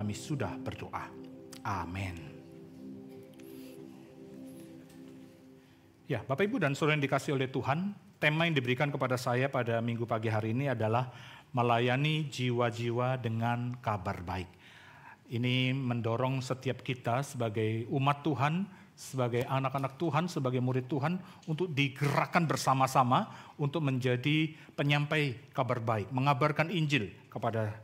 kami sudah berdoa. Amin. Ya, Bapak Ibu dan Saudara yang dikasihi oleh Tuhan, tema yang diberikan kepada saya pada minggu pagi hari ini adalah melayani jiwa-jiwa dengan kabar baik. Ini mendorong setiap kita sebagai umat Tuhan, sebagai anak-anak Tuhan, sebagai murid Tuhan untuk digerakkan bersama-sama untuk menjadi penyampai kabar baik, mengabarkan Injil kepada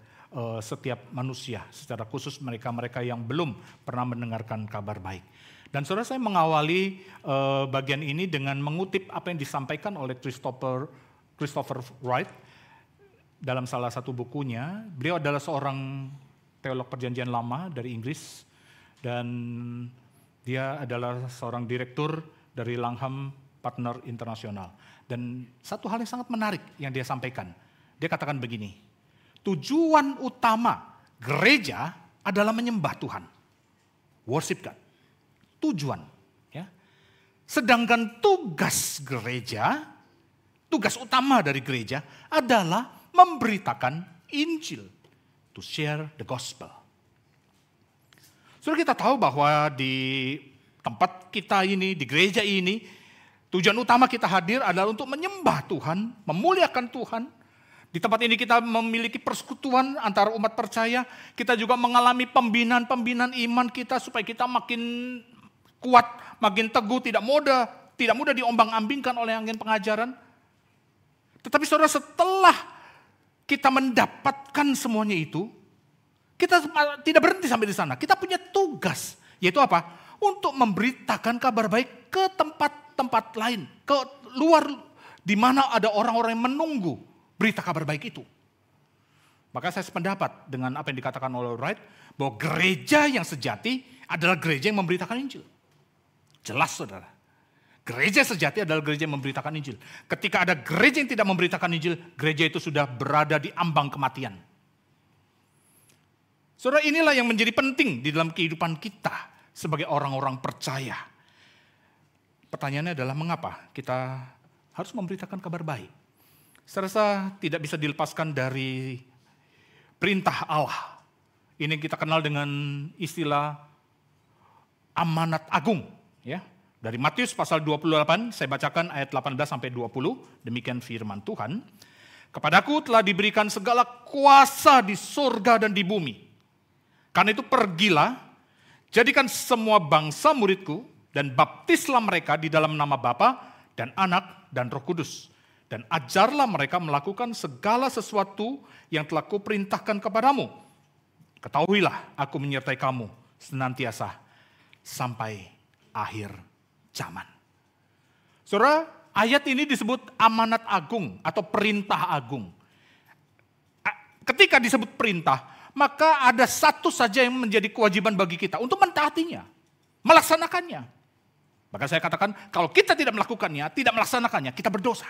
setiap manusia, secara khusus mereka-mereka yang belum pernah mendengarkan kabar baik. Dan saudara, saya mengawali bagian ini dengan mengutip apa yang disampaikan oleh Christopher Wright dalam salah satu bukunya. Beliau adalah seorang teolog perjanjian lama dari Inggris dan dia adalah seorang direktur dari Langham Partner Internasional. Dan satu hal yang sangat menarik yang dia sampaikan, dia katakan begini, tujuan utama gereja adalah menyembah Tuhan, worship God. Tujuan, ya. Sedangkan tugas gereja, tugas utama dari gereja adalah memberitakan Injil, to share the gospel. Sudah kita tahu bahwa di tempat kita ini, di gereja ini, tujuan utama kita hadir adalah untuk menyembah Tuhan, memuliakan Tuhan. Di tempat ini kita memiliki persekutuan antara umat percaya, kita juga mengalami pembinaan iman kita supaya kita makin kuat, makin teguh, tidak mudah diombang-ambingkan oleh angin pengajaran. Tetapi saudara, setelah kita mendapatkan semuanya itu, kita tidak berhenti sampai di sana. Kita punya tugas, yaitu apa? Untuk memberitakan kabar baik ke tempat-tempat lain, ke luar di mana ada orang-orang yang menunggu berita kabar baik itu. Maka saya sependapat dengan apa yang dikatakan oleh Wright, bahwa gereja yang sejati adalah gereja yang memberitakan Injil. Jelas saudara, gereja sejati adalah gereja yang memberitakan Injil. Ketika ada gereja yang tidak memberitakan Injil, gereja itu sudah berada di ambang kematian. Saudara, inilah yang menjadi penting di dalam kehidupan kita sebagai orang-orang percaya. Pertanyaannya adalah mengapa kita harus memberitakan kabar baik? Saya rasa tidak bisa dilepaskan dari perintah Allah. Ini kita kenal dengan istilah amanat agung. Ya, dari Matius pasal 28, saya bacakan ayat 18 sampai 20, demikian firman Tuhan. Kepadaku telah diberikan segala kuasa di surga dan di bumi. Karena itu pergilah, jadikan semua bangsa muridku, dan baptislah mereka di dalam nama Bapa dan Anak dan Roh Kudus. Dan ajarlah mereka melakukan segala sesuatu yang telah kuperintahkan kepadamu. Ketahuilah aku menyertai kamu senantiasa sampai akhir zaman. Saudara, ayat ini disebut amanat agung atau perintah agung. Ketika disebut perintah, maka ada satu saja yang menjadi kewajiban bagi kita untuk mentaatinya, melaksanakannya. Maka saya katakan, kalau kita tidak melakukannya, tidak melaksanakannya, kita berdosa.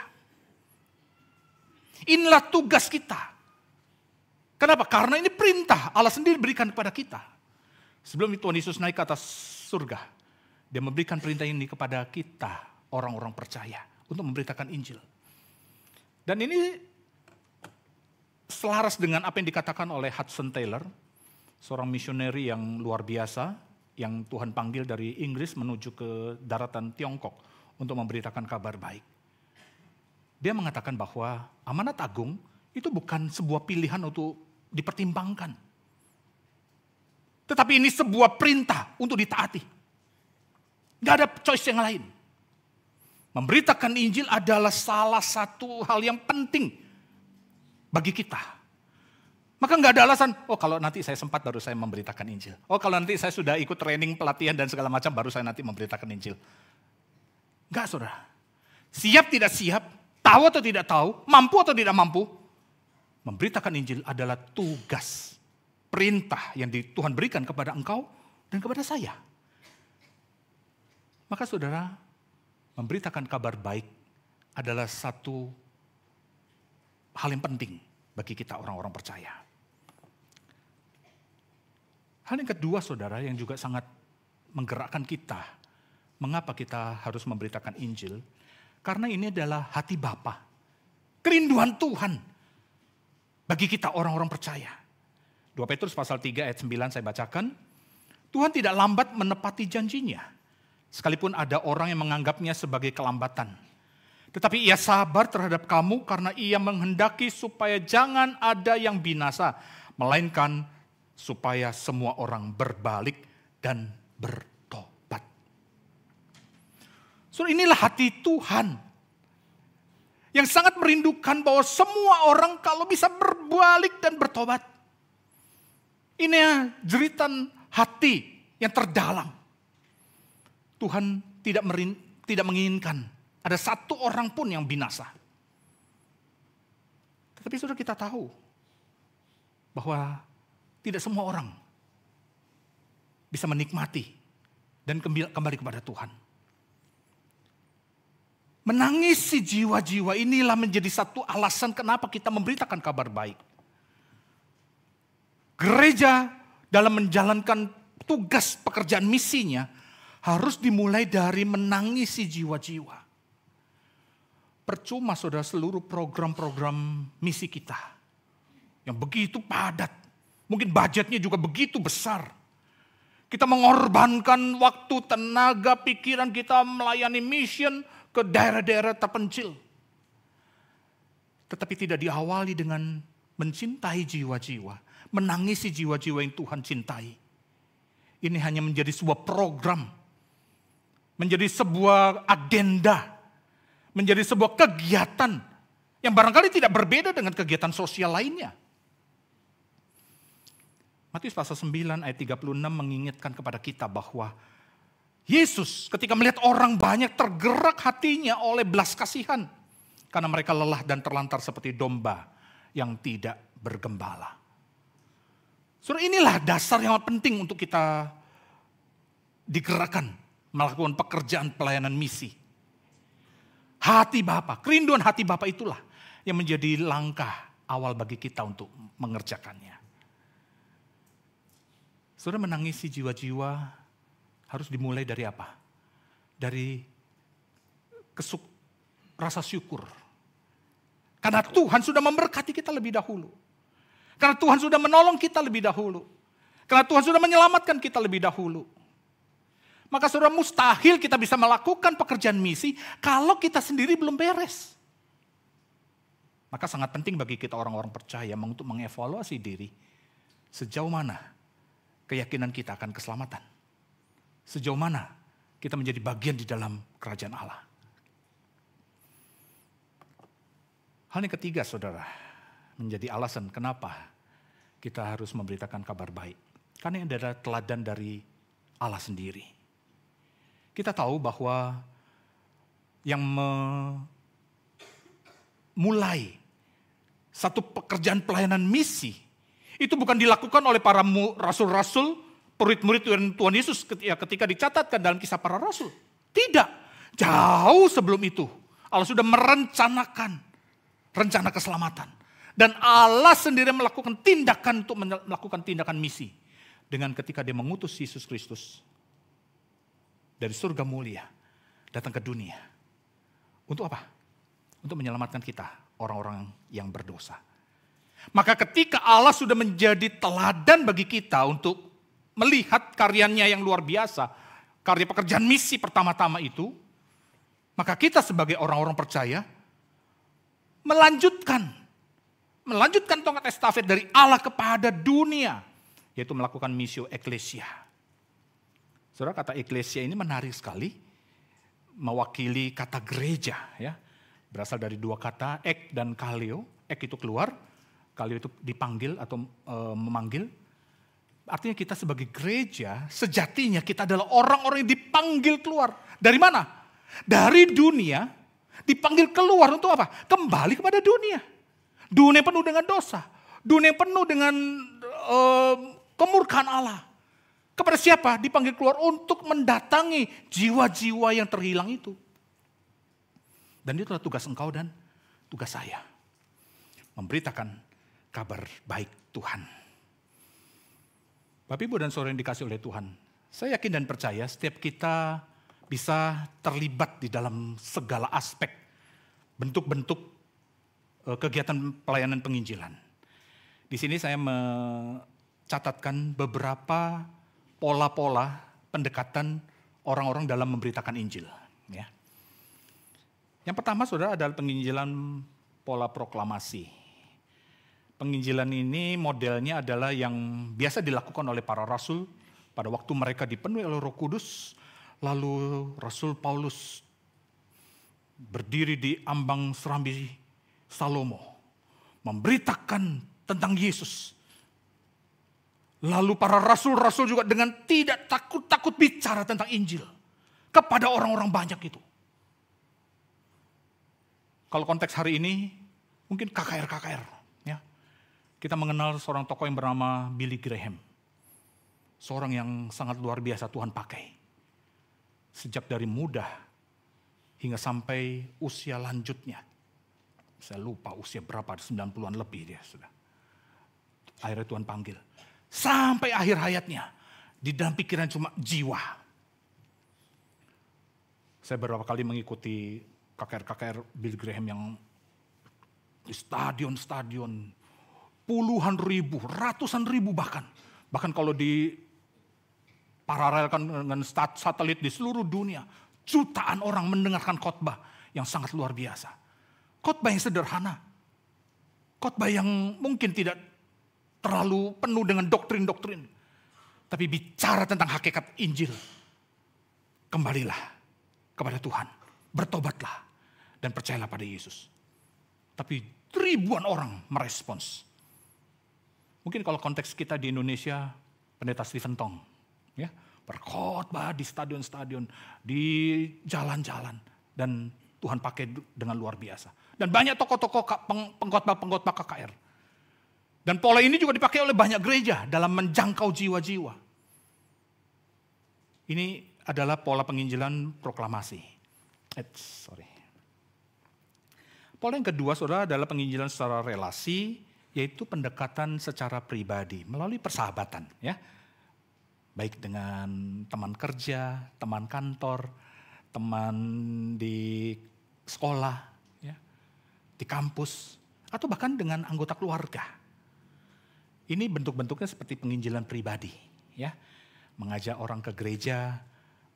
Inilah tugas kita. Kenapa? Karena ini perintah Allah sendiri berikan kepada kita. Sebelum Tuhan Yesus naik ke atas surga, Dia memberikan perintah ini kepada kita, orang-orang percaya, untuk memberitakan Injil. Dan ini selaras dengan apa yang dikatakan oleh Hudson Taylor, seorang misioneri yang luar biasa, yang Tuhan panggil dari Inggris menuju ke daratan Tiongkok untuk memberitakan kabar baik. Dia mengatakan bahwa amanat agung itu bukan sebuah pilihan untuk dipertimbangkan. Tetapi ini sebuah perintah untuk ditaati. Gak ada choice yang lain. Memberitakan Injil adalah salah satu hal yang penting bagi kita. Maka gak ada alasan, oh kalau nanti saya sempat baru saya memberitakan Injil. Oh kalau nanti saya sudah ikut training, pelatihan dan segala macam baru saya nanti memberitakan Injil. Enggak saudara. Siap tidak siap, tahu atau tidak tahu, mampu atau tidak mampu. Memberitakan Injil adalah tugas, perintah yang Tuhan berikan kepada engkau dan kepada saya. Maka saudara, memberitakan kabar baik adalah satu hal yang penting bagi kita orang-orang percaya. Hal yang kedua saudara yang juga sangat menggerakkan kita. Mengapa kita harus memberitakan Injil? Karena ini adalah hati Bapa. Kerinduan Tuhan bagi kita orang-orang percaya. 2 Petrus pasal 3 ayat 9 saya bacakan. Tuhan tidak lambat menepati janjinya, sekalipun ada orang yang menganggapnya sebagai kelambatan. Tetapi ia sabar terhadap kamu karena ia menghendaki supaya jangan ada yang binasa, melainkan supaya semua orang berbalik dan bertobat. So, inilah hati Tuhan yang sangat merindukan bahwa semua orang kalau bisa berbalik dan bertobat. Ini jeritan hati yang terdalam. Tuhan tidak menginginkan ada satu orang pun yang binasa. Tetapi sudah kita tahu bahwa tidak semua orang bisa menikmati dan kembali kepada Tuhan. Menangisi jiwa-jiwa inilah menjadi satu alasan kenapa kita memberitakan kabar baik. Gereja dalam menjalankan tugas pekerjaan misinya harus dimulai dari menangisi jiwa-jiwa. Percuma saudara seluruh program-program misi kita yang begitu padat. Mungkin budgetnya juga begitu besar. Kita mengorbankan waktu, tenaga, pikiran kita melayani mission ke daerah-daerah terpencil. Tetapi tidak diawali dengan mencintai jiwa-jiwa. Menangisi jiwa-jiwa yang Tuhan cintai. Ini hanya menjadi sebuah program. Menjadi sebuah agenda. Menjadi sebuah kegiatan yang barangkali tidak berbeda dengan kegiatan sosial lainnya. Matius pasal 9 ayat 36 mengingatkan kepada kita bahwa Yesus ketika melihat orang banyak tergerak hatinya oleh belas kasihan. Karena mereka lelah dan terlantar seperti domba yang tidak bergembala. Saudara, inilah dasar yang penting untuk kita digerakkan melakukan pekerjaan pelayanan misi. Hati Bapa, kerinduan hati Bapa itulah yang menjadi langkah awal bagi kita untuk mengerjakannya. Saudara, menangisi jiwa-jiwa harus dimulai dari apa? Dari rasa syukur. Karena Tuhan sudah memberkati kita lebih dahulu. Karena Tuhan sudah menolong kita lebih dahulu. Karena Tuhan sudah menyelamatkan kita lebih dahulu. Maka saudara, mustahil kita bisa melakukan pekerjaan misi kalau kita sendiri belum beres. Maka sangat penting bagi kita orang-orang percaya untuk mengevaluasi diri. Sejauh mana keyakinan kita akan keselamatan. Sejauh mana kita menjadi bagian di dalam kerajaan Allah. Hal yang ketiga saudara, menjadi alasan kenapa kita harus memberitakan kabar baik. Karena ini adalah teladan dari Allah sendiri. Kita tahu bahwa yang memulai satu pekerjaan pelayanan misi itu bukan dilakukan oleh para rasul-rasul, murid-murid Tuhan Yesus ketika dicatatkan dalam kisah para rasul. Tidak, jauh sebelum itu Allah sudah merencanakan rencana keselamatan. Dan Allah sendiri melakukan tindakan untuk melakukan tindakan misi. Dengan ketika dia mengutus Yesus Kristus dari surga mulia datang ke dunia. Untuk apa? Untuk menyelamatkan kita, orang-orang yang berdosa. Maka ketika Allah sudah menjadi teladan bagi kita untuk melihat karyanya yang luar biasa, karya pekerjaan misi pertama-tama itu, maka kita sebagai orang-orang percaya melanjutkan tongkat estafet dari Allah kepada dunia, yaitu melakukan missio ecclesia. Saudara, kata eklesia ini menarik sekali, mewakili kata gereja, ya. Berasal dari dua kata, ek dan kaleo. Ek itu keluar, kaleo itu dipanggil atau memanggil. Artinya kita sebagai gereja, sejatinya kita adalah orang-orang yang dipanggil keluar. Dari mana? Dari dunia, dipanggil keluar untuk apa? Kembali kepada dunia. Dunia penuh dengan dosa. Dunia penuh dengan kemurkaan Allah. Kepada siapa? Dipanggil keluar untuk mendatangi jiwa-jiwa yang terhilang itu. Dan itulah tugas engkau dan tugas saya. Memberitakan kabar baik Tuhan. Bapak, Ibu, dan saudara yang dikasih oleh Tuhan. Saya yakin dan percaya setiap kita bisa terlibat di dalam segala aspek, bentuk-bentuk kegiatan pelayanan penginjilan. Di sini saya catatkan beberapa pola-pola pendekatan orang-orang dalam memberitakan Injil. Ya. Yang pertama, saudara, adalah penginjilan pola proklamasi. Penginjilan ini modelnya adalah yang biasa dilakukan oleh para rasul pada waktu mereka dipenuhi oleh Roh Kudus. Lalu Rasul Paulus berdiri di ambang serambi Salomo, memberitakan tentang Yesus. Lalu para rasul-rasul juga dengan tidak takut-takut bicara tentang Injil kepada orang-orang banyak itu. Kalau konteks hari ini, mungkin KKR. Ya. Kita mengenal seorang tokoh yang bernama Billy Graham. Seorang yang sangat luar biasa Tuhan pakai. Sejak dari muda hingga sampai usia lanjutnya. Saya lupa usia berapa, 90-an lebih dia sudah. Akhirnya Tuhan panggil. Sampai akhir hayatnya, di dalam pikiran cuma jiwa. Saya beberapa kali mengikuti KKR Billy Graham yang di stadion-stadion, puluhan ribu, ratusan ribu bahkan. Bahkan kalau di paralelkan dengan satelit di seluruh dunia, jutaan orang mendengarkan khotbah yang sangat luar biasa. Khotbah yang sederhana. Khotbah yang mungkin tidak terlalu penuh dengan doktrin-doktrin. Tapi bicara tentang hakikat Injil. Kembalilah kepada Tuhan. Bertobatlah. Dan percayalah pada Yesus. Tapi ribuan orang merespons. Mungkin kalau konteks kita di Indonesia, Pendeta Stephen Tong. Ya, berkhotbah di stadion-stadion, di jalan-jalan. Dan Tuhan pakai dengan luar biasa. Dan banyak tokoh-tokoh pengkhotbah-pengkhotbah KKR. Dan pola ini juga dipakai oleh banyak gereja dalam menjangkau jiwa-jiwa. Ini adalah pola penginjilan proklamasi. Pola yang kedua, saudara, adalah penginjilan secara relasi, yaitu pendekatan secara pribadi melalui persahabatan, ya. Baik dengan teman kerja, teman kantor, teman di sekolah, ya, di kampus, atau bahkan dengan anggota keluarga. Ini bentuk-bentuknya seperti penginjilan pribadi, ya, mengajak orang ke gereja,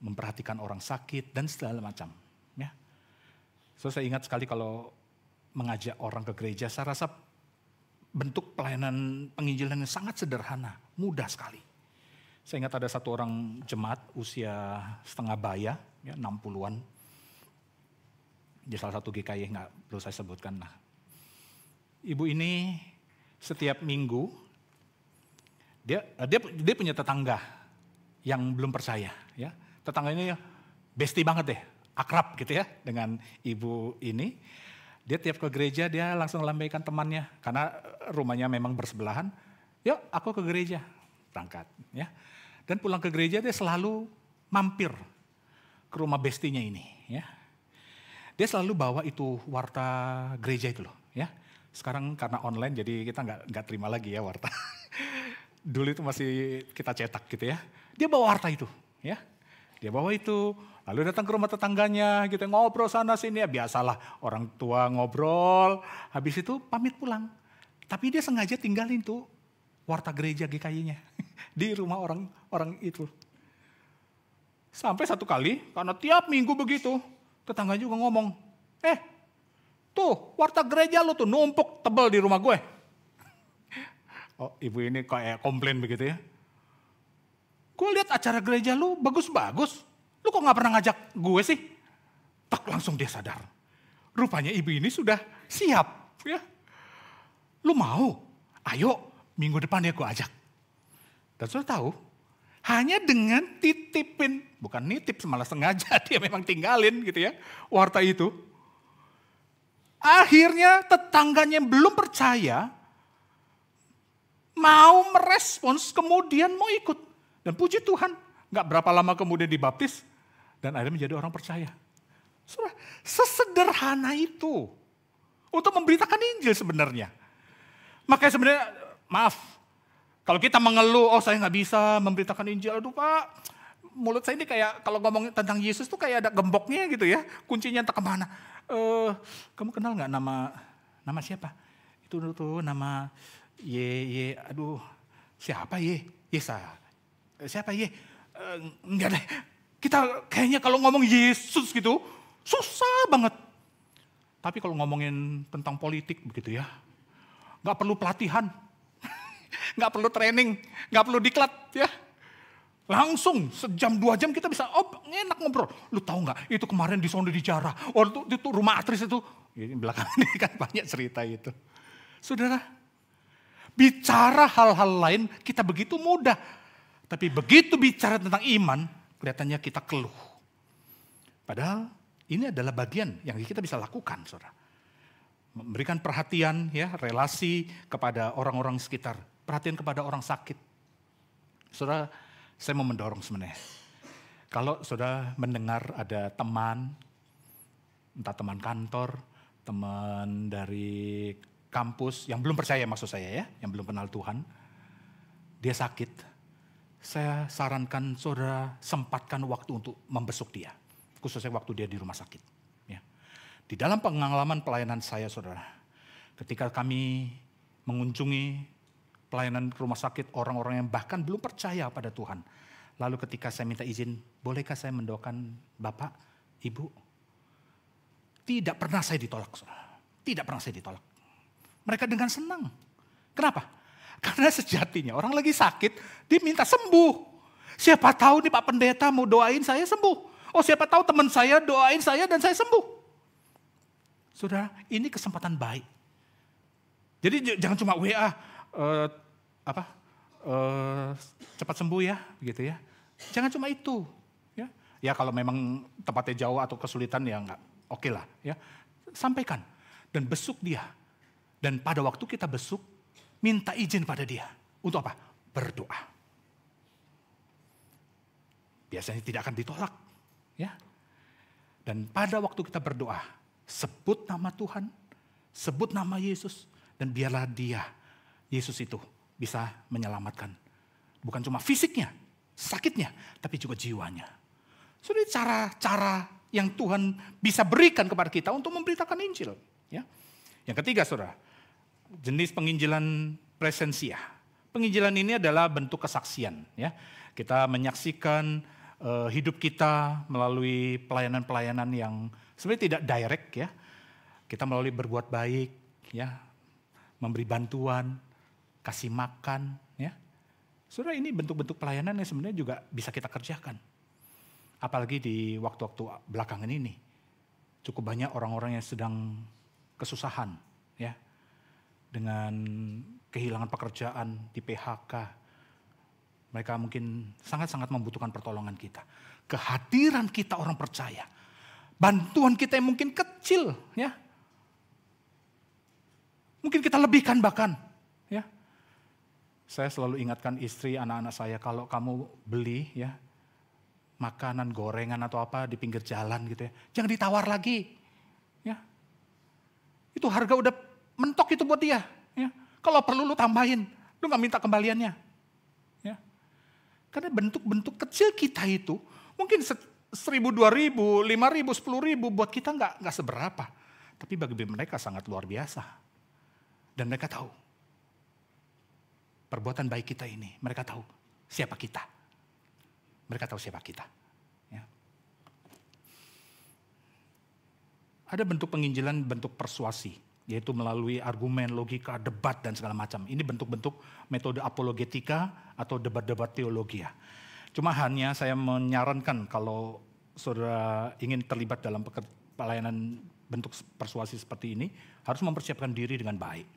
memperhatikan orang sakit dan segala macam, ya. So, saya ingat sekali kalau mengajak orang ke gereja, saya rasa bentuk pelayanan penginjilan yang sangat sederhana, mudah sekali. Saya ingat ada satu orang jemaat usia setengah baya, ya, 60-an. Di salah satu GKI nggak perlu saya sebutkan. Nah, ibu ini setiap minggu dia punya tetangga yang belum percaya, ya. Tetangga ini bestie banget deh, akrab gitu ya dengan ibu ini. Dia tiap ke gereja dia langsung lambaikan temannya karena rumahnya memang bersebelahan. Yuk, aku ke gereja, berangkat, ya. Dan pulang ke gereja dia selalu mampir ke rumah bestinya ini, ya. Dia selalu bawa itu warta gereja itu loh, ya. Sekarang karena online jadi kita nggak terima lagi ya warta. Dulu itu masih kita cetak gitu ya. Dia bawa warta itu, ya. Dia bawa itu, lalu datang ke rumah tetangganya, gitu ngobrol sana sini, ya biasalah orang tua ngobrol. Habis itu pamit pulang. Tapi dia sengaja tinggalin tuh warta gereja GKI-nya di rumah orang itu. Sampai satu kali, karena tiap minggu begitu, tetangga juga ngomong, tuh warta gereja lu tuh numpuk tebal di rumah gue. Oh, ibu ini kayak komplain begitu ya. Gue lihat acara gereja lu bagus-bagus. Lu kok gak pernah ngajak gue sih? Tak, langsung dia sadar. Rupanya ibu ini sudah siap. Ya. Lu mau? Ayo minggu depan ya gue ajak. Dan sudah tahu, hanya dengan titipin. Bukan nitip, malah sengaja dia memang tinggalin gitu ya. Warta itu. Akhirnya tetangganya yang belum percaya, mau merespons, kemudian mau ikut. Dan puji Tuhan, gak berapa lama kemudian dibaptis, dan akhirnya menjadi orang percaya. Sudah, sesederhana itu untuk memberitakan Injil sebenarnya. Makanya sebenarnya, maaf, kalau kita mengeluh, oh saya gak bisa memberitakan Injil, aduh Pak, mulut saya ini kayak kalau ngomong tentang Yesus tuh kayak ada gemboknya gitu ya, kuncinya entah kemana. Kamu kenal gak nama siapa? Itu tuh nama aduh, Siapa ye? Yesa. Siapa ye? Enggak deh. Kita kayaknya kalau ngomong Yesus gitu, susah banget. Tapi kalau ngomongin tentang politik begitu ya, nggak perlu pelatihan, nggak perlu training, nggak perlu diklat ya. Langsung sejam 2 jam kita bisa enak ngobrol. Lu tahu nggak? Itu kemarin di sono di Jara, itu rumah aktris itu. Ini belakang ini kan banyak cerita itu. Saudara, bicara hal-hal lain kita begitu mudah, tapi begitu bicara tentang iman, kelihatannya kita keluh. Padahal ini adalah bagian yang kita bisa lakukan, saudara. Memberikan perhatian, ya, relasi kepada orang-orang sekitar. Perhatian kepada orang sakit. Saudara, saya mau mendorong sebenarnya. Kalau saudara mendengar ada teman, entah teman kantor, teman dari kampus, yang belum percaya maksud saya ya, yang belum kenal Tuhan, dia sakit. Saya sarankan saudara sempatkan waktu untuk membesuk dia. Khususnya waktu dia di rumah sakit. Ya. Di dalam pengalaman pelayanan saya, saudara, ketika kami mengunjungi pelayanan rumah sakit orang-orang yang bahkan belum percaya pada Tuhan. Lalu ketika saya minta izin, bolehkah saya mendoakan Bapak, Ibu? Tidak pernah saya ditolak, saudara. Tidak pernah saya ditolak. Mereka dengan senang. Kenapa? Karena sejatinya orang lagi sakit, dia minta sembuh. Siapa tahu nih Pak Pendeta mau doain saya sembuh. Oh siapa tahu teman saya doain saya dan saya sembuh. Saudara, ini kesempatan baik. Jadi jangan cuma WA, cepat sembuh ya, begitu ya. Jangan cuma itu. Ya kalau memang tempatnya jauh atau kesulitan ya nggak, oke lah. Ya. Sampaikan dan besuk dia. Dan pada waktu kita besuk, minta izin pada dia. Untuk apa? Berdoa. Biasanya tidak akan ditolak. Ya. Dan pada waktu kita berdoa, sebut nama Tuhan, sebut nama Yesus, dan biarlah dia, Yesus itu bisa menyelamatkan. Bukan cuma fisiknya, sakitnya, tapi juga jiwanya. Sudah cara-cara yang Tuhan bisa berikan kepada kita untuk memberitakan Injil. Ya. Yang ketiga, saudara, jenis penginjilan presensia. Penginjilan ini adalah bentuk kesaksian. Ya. Kita menyaksikan hidup kita melalui pelayanan-pelayanan yang sebenarnya tidak direct ya. Kita melalui berbuat baik, ya, memberi bantuan, kasih makan, ya. Saudara, ini bentuk-bentuk pelayanan yang sebenarnya juga bisa kita kerjakan. Apalagi di waktu-waktu belakangan ini, cukup banyak orang-orang yang sedang kesusahan, ya, dengan kehilangan pekerjaan, di PHK. Mereka mungkin sangat-sangat membutuhkan pertolongan kita. Kehadiran kita orang percaya. Bantuan kita yang mungkin kecil. Ya. Mungkin kita lebihkan bahkan. Ya. Saya selalu ingatkan istri, anak-anak saya, kalau kamu beli ya makanan, gorengan atau apa di pinggir jalan gitu ya. Jangan ditawar lagi. Ya. Itu harga udah mentok itu buat dia. Ya. Kalau perlu lu tambahin. Lu gak minta kembaliannya. Karena bentuk-bentuk kecil kita itu mungkin 1.000, 2.000, 5.000, 10.000 buat kita nggak seberapa. Tapi bagi mereka sangat luar biasa. Dan mereka tahu perbuatan baik kita ini. Mereka tahu siapa kita. Mereka tahu siapa kita. Ya. Ada bentuk penginjilan, bentuk persuasi. Yaitu melalui argumen, logika, debat, dan segala macam. Ini bentuk-bentuk metode apologetika atau debat-debat teologi ya. Cuma hanya saya menyarankan kalau saudara ingin terlibat dalam pelayanan bentuk persuasi seperti ini, harus mempersiapkan diri dengan baik.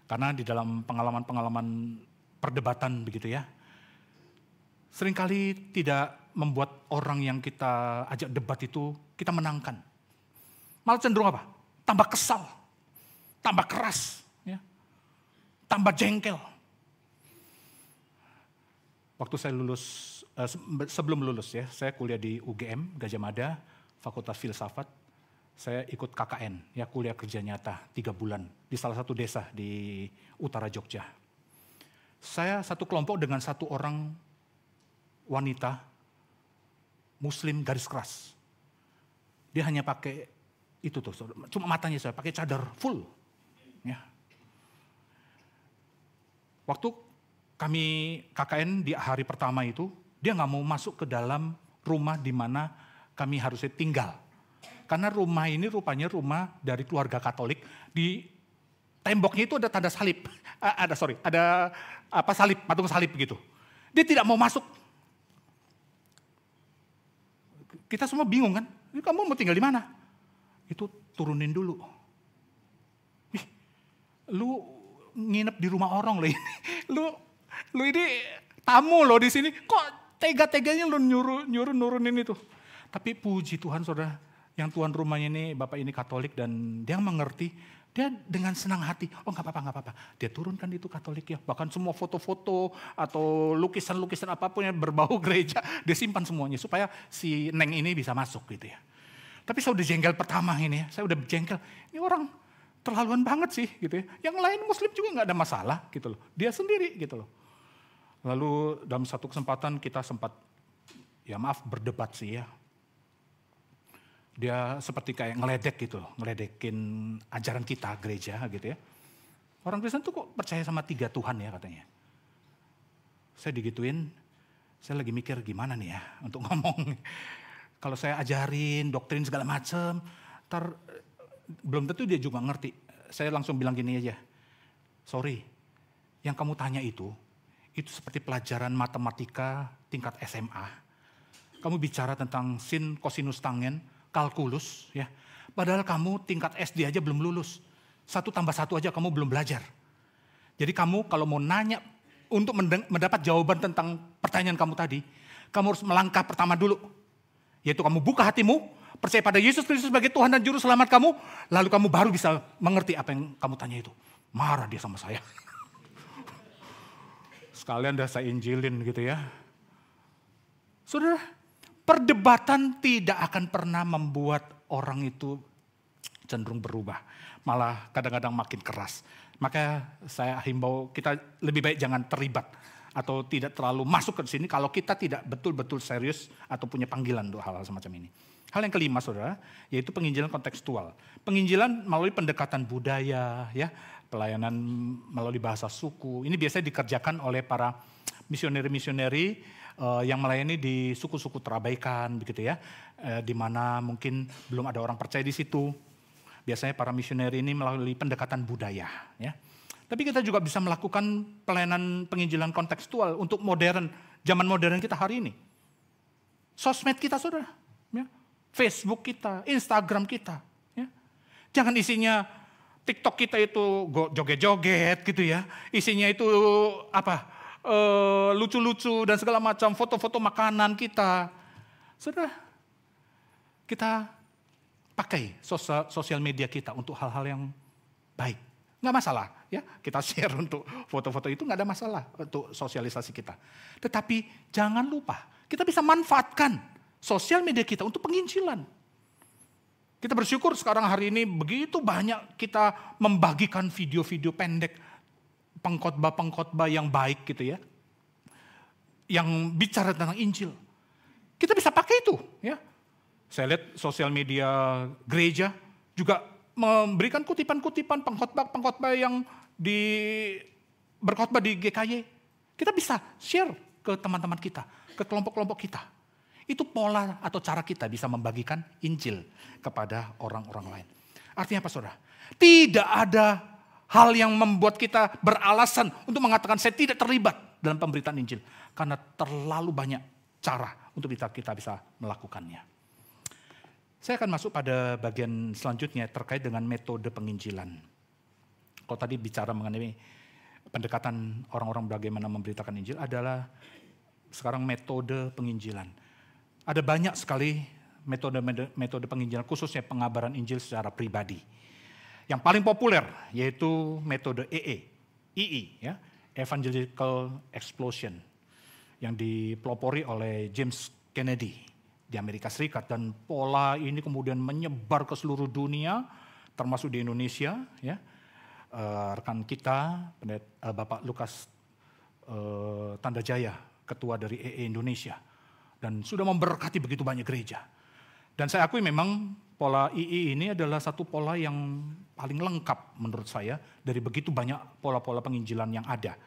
Karena di dalam pengalaman-pengalaman perdebatan begitu ya, seringkali tidak membuat orang yang kita ajak debat itu kita menangkan. Malah cenderung apa? Tambah kesal, tambah keras, ya, tambah jengkel. Waktu saya lulus, sebelum lulus ya, saya kuliah di UGM, Gajah Mada, Fakultas Filsafat. Saya ikut KKN, ya kuliah kerja nyata 3 bulan di salah satu desa di utara Jogja. Saya satu kelompok dengan satu orang wanita Muslim garis keras. Dia hanya pakai itu tuh, cuma matanya saya pakai cadar full. Ya. Waktu kami KKN di hari pertama itu, dia nggak mau masuk ke dalam rumah di mana kami harusnya tinggal. Karena rumah ini rupanya rumah dari keluarga Katolik. Di temboknya itu ada tanda salib. Ada salib, patung salib begitu. Dia tidak mau masuk. Kita semua bingung kan, kamu mau tinggal di mana? Itu turunin dulu. Lu nginep di rumah orang loh ini. Lu ini tamu loh di sini. Kok tega-teganya lu nyuruh nurunin itu. Tapi puji Tuhan saudara, yang tuan rumahnya ini bapak ini Katolik dan dia mengerti. Dia dengan senang hati, oh nggak apa-apa. Dia turunkan itu Katolik ya. Bahkan semua foto-foto atau lukisan-lukisan apapun yang berbau gereja, dia simpan semuanya supaya si Neng ini bisa masuk gitu ya. Tapi saya udah jengkel pertama ini ya, saya udah jengkel. Ini orang terlaluan banget sih gitu ya. Yang lain Muslim juga nggak ada masalah gitu loh. Dia sendiri gitu loh. Lalu dalam satu kesempatan kita sempat, ya maaf berdebat sih ya. Dia seperti kayak ngeledek gitu, ngeledekin ajaran kita gereja gitu ya. Orang Kristen tuh kok percaya sama 3 Tuhan ya katanya. Saya digituin, saya lagi mikir gimana nih ya untuk ngomong. Kalau saya ajarin doktrin segala macam, belum tentu dia juga ngerti. Saya langsung bilang gini aja, sorry, yang kamu tanya itu seperti pelajaran matematika tingkat SMA. Kamu bicara tentang sin, kosinus, tangen, kalkulus ya. Padahal kamu tingkat SD aja belum lulus. 1 tambah 1 aja kamu belum belajar. Jadi kamu kalau mau nanya untuk mendapat jawaban tentang pertanyaan kamu tadi, kamu harus melangkah pertama dulu. Yaitu kamu buka hatimu, percaya pada Yesus Kristus sebagai Tuhan dan Juru Selamat kamu, lalu kamu baru bisa mengerti apa yang kamu tanya itu. Marah dia sama saya. Sekalian dah saya injilin gitu ya. Saudara, perdebatan tidak akan pernah membuat orang itu cenderung berubah. Malah kadang-kadang makin keras. Maka saya himbau kita lebih baik jangan terlibat atau tidak terlalu masuk ke sini kalau kita tidak betul-betul serius atau punya panggilan untuk hal-hal semacam ini. Hal yang kelima saudara, yaitu penginjilan kontekstual. Penginjilan melalui pendekatan budaya, ya, pelayanan melalui bahasa suku. Ini biasanya dikerjakan oleh para misioneri-misioneri yang melayani di suku-suku terabaikan begitu ya, di mana mungkin belum ada orang percaya di situ. Biasanya para misioneri ini melalui pendekatan budaya ya. Tapi kita juga bisa melakukan pelayanan penginjilan kontekstual untuk modern, zaman modern kita hari ini. Sosmed kita saudara, ya. Facebook kita, Instagram kita. Ya. Jangan isinya TikTok kita itu joget-joget gitu ya. Isinya itu apa? Lucu-lucu dan segala macam foto-foto makanan kita. Saudara, kita pakai sosial media kita untuk hal-hal yang baik. Nggak masalah ya, kita share untuk foto-foto itu nggak ada masalah untuk sosialisasi kita. Tetapi jangan lupa, kita bisa manfaatkan sosial media kita untuk penginjilan. Kita bersyukur sekarang hari ini begitu banyak kita membagikan video-video pendek, pengkhotbah-pengkhotbah yang baik gitu ya. Yang bicara tentang Injil. Kita bisa pakai itu ya. Saya lihat sosial media gereja juga memberikan kutipan-kutipan pengkhotbah yang berkhotbah di GKY. Kita bisa share ke teman-teman kita, ke kelompok-kelompok kita. Itu pola atau cara kita bisa membagikan Injil kepada orang-orang lain. Artinya apa saudara? Tidak ada hal yang membuat kita beralasan untuk mengatakan saya tidak terlibat dalam pemberitaan Injil. Karena terlalu banyak cara untuk kita bisa melakukannya. Saya akan masuk pada bagian selanjutnya terkait dengan metode penginjilan. Kalau tadi bicara mengenai pendekatan orang-orang bagaimana memberitakan Injil adalah sekarang metode penginjilan. Ada banyak sekali metode penginjilan khususnya pengabaran Injil secara pribadi. Yang paling populer yaitu metode II ya, Evangelical Explosion yang dipelopori oleh James Kennedy di Amerika Serikat dan pola ini kemudian menyebar ke seluruh dunia termasuk di Indonesia ya. Rekan kita Bapak Lukas Tandajaya, ketua dari Indonesia dan sudah memberkati begitu banyak gereja. Dan saya akui memang pola II ini adalah satu pola yang paling lengkap menurut saya dari begitu banyak pola-pola penginjilan yang ada.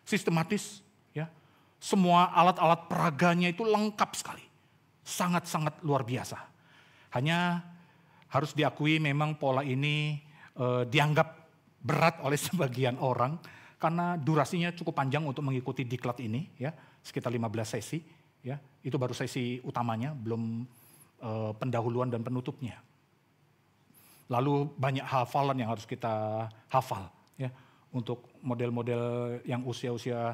sistematis, ya. Semua alat-alat peraganya itu lengkap sekali. Sangat-sangat luar biasa. Hanya harus diakui memang pola ini dianggap berat oleh sebagian orang karena durasinya cukup panjang untuk mengikuti diklat ini, ya, sekitar 15 sesi, ya. Itu baru sesi utamanya, belum pendahuluan dan penutupnya. Lalu banyak hafalan yang harus kita hafal, ya, untuk model-model yang usia-usia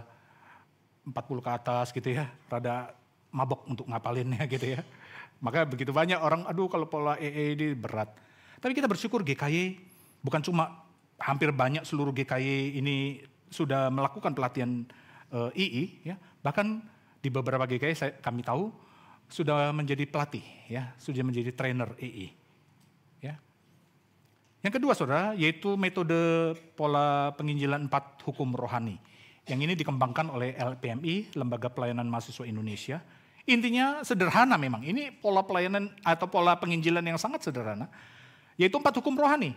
40 ke atas gitu ya, rada mabok untuk ngapalinnya gitu ya. Maka begitu banyak orang, aduh kalau pola EE ini berat. Tapi kita bersyukur GKY bukan cuma hampir banyak seluruh GKY ini sudah melakukan pelatihan II, ya. Bahkan di beberapa GKY kami tahu sudah menjadi pelatih, ya, sudah menjadi trainer EI. Ya. Yang kedua saudara, yaitu metode pola penginjilan 4 hukum rohani. Yang ini dikembangkan oleh LPMI, Lembaga Pelayanan Mahasiswa Indonesia. Intinya sederhana memang, ini pola pelayanan atau pola penginjilan yang sangat sederhana, yaitu 4 hukum rohani.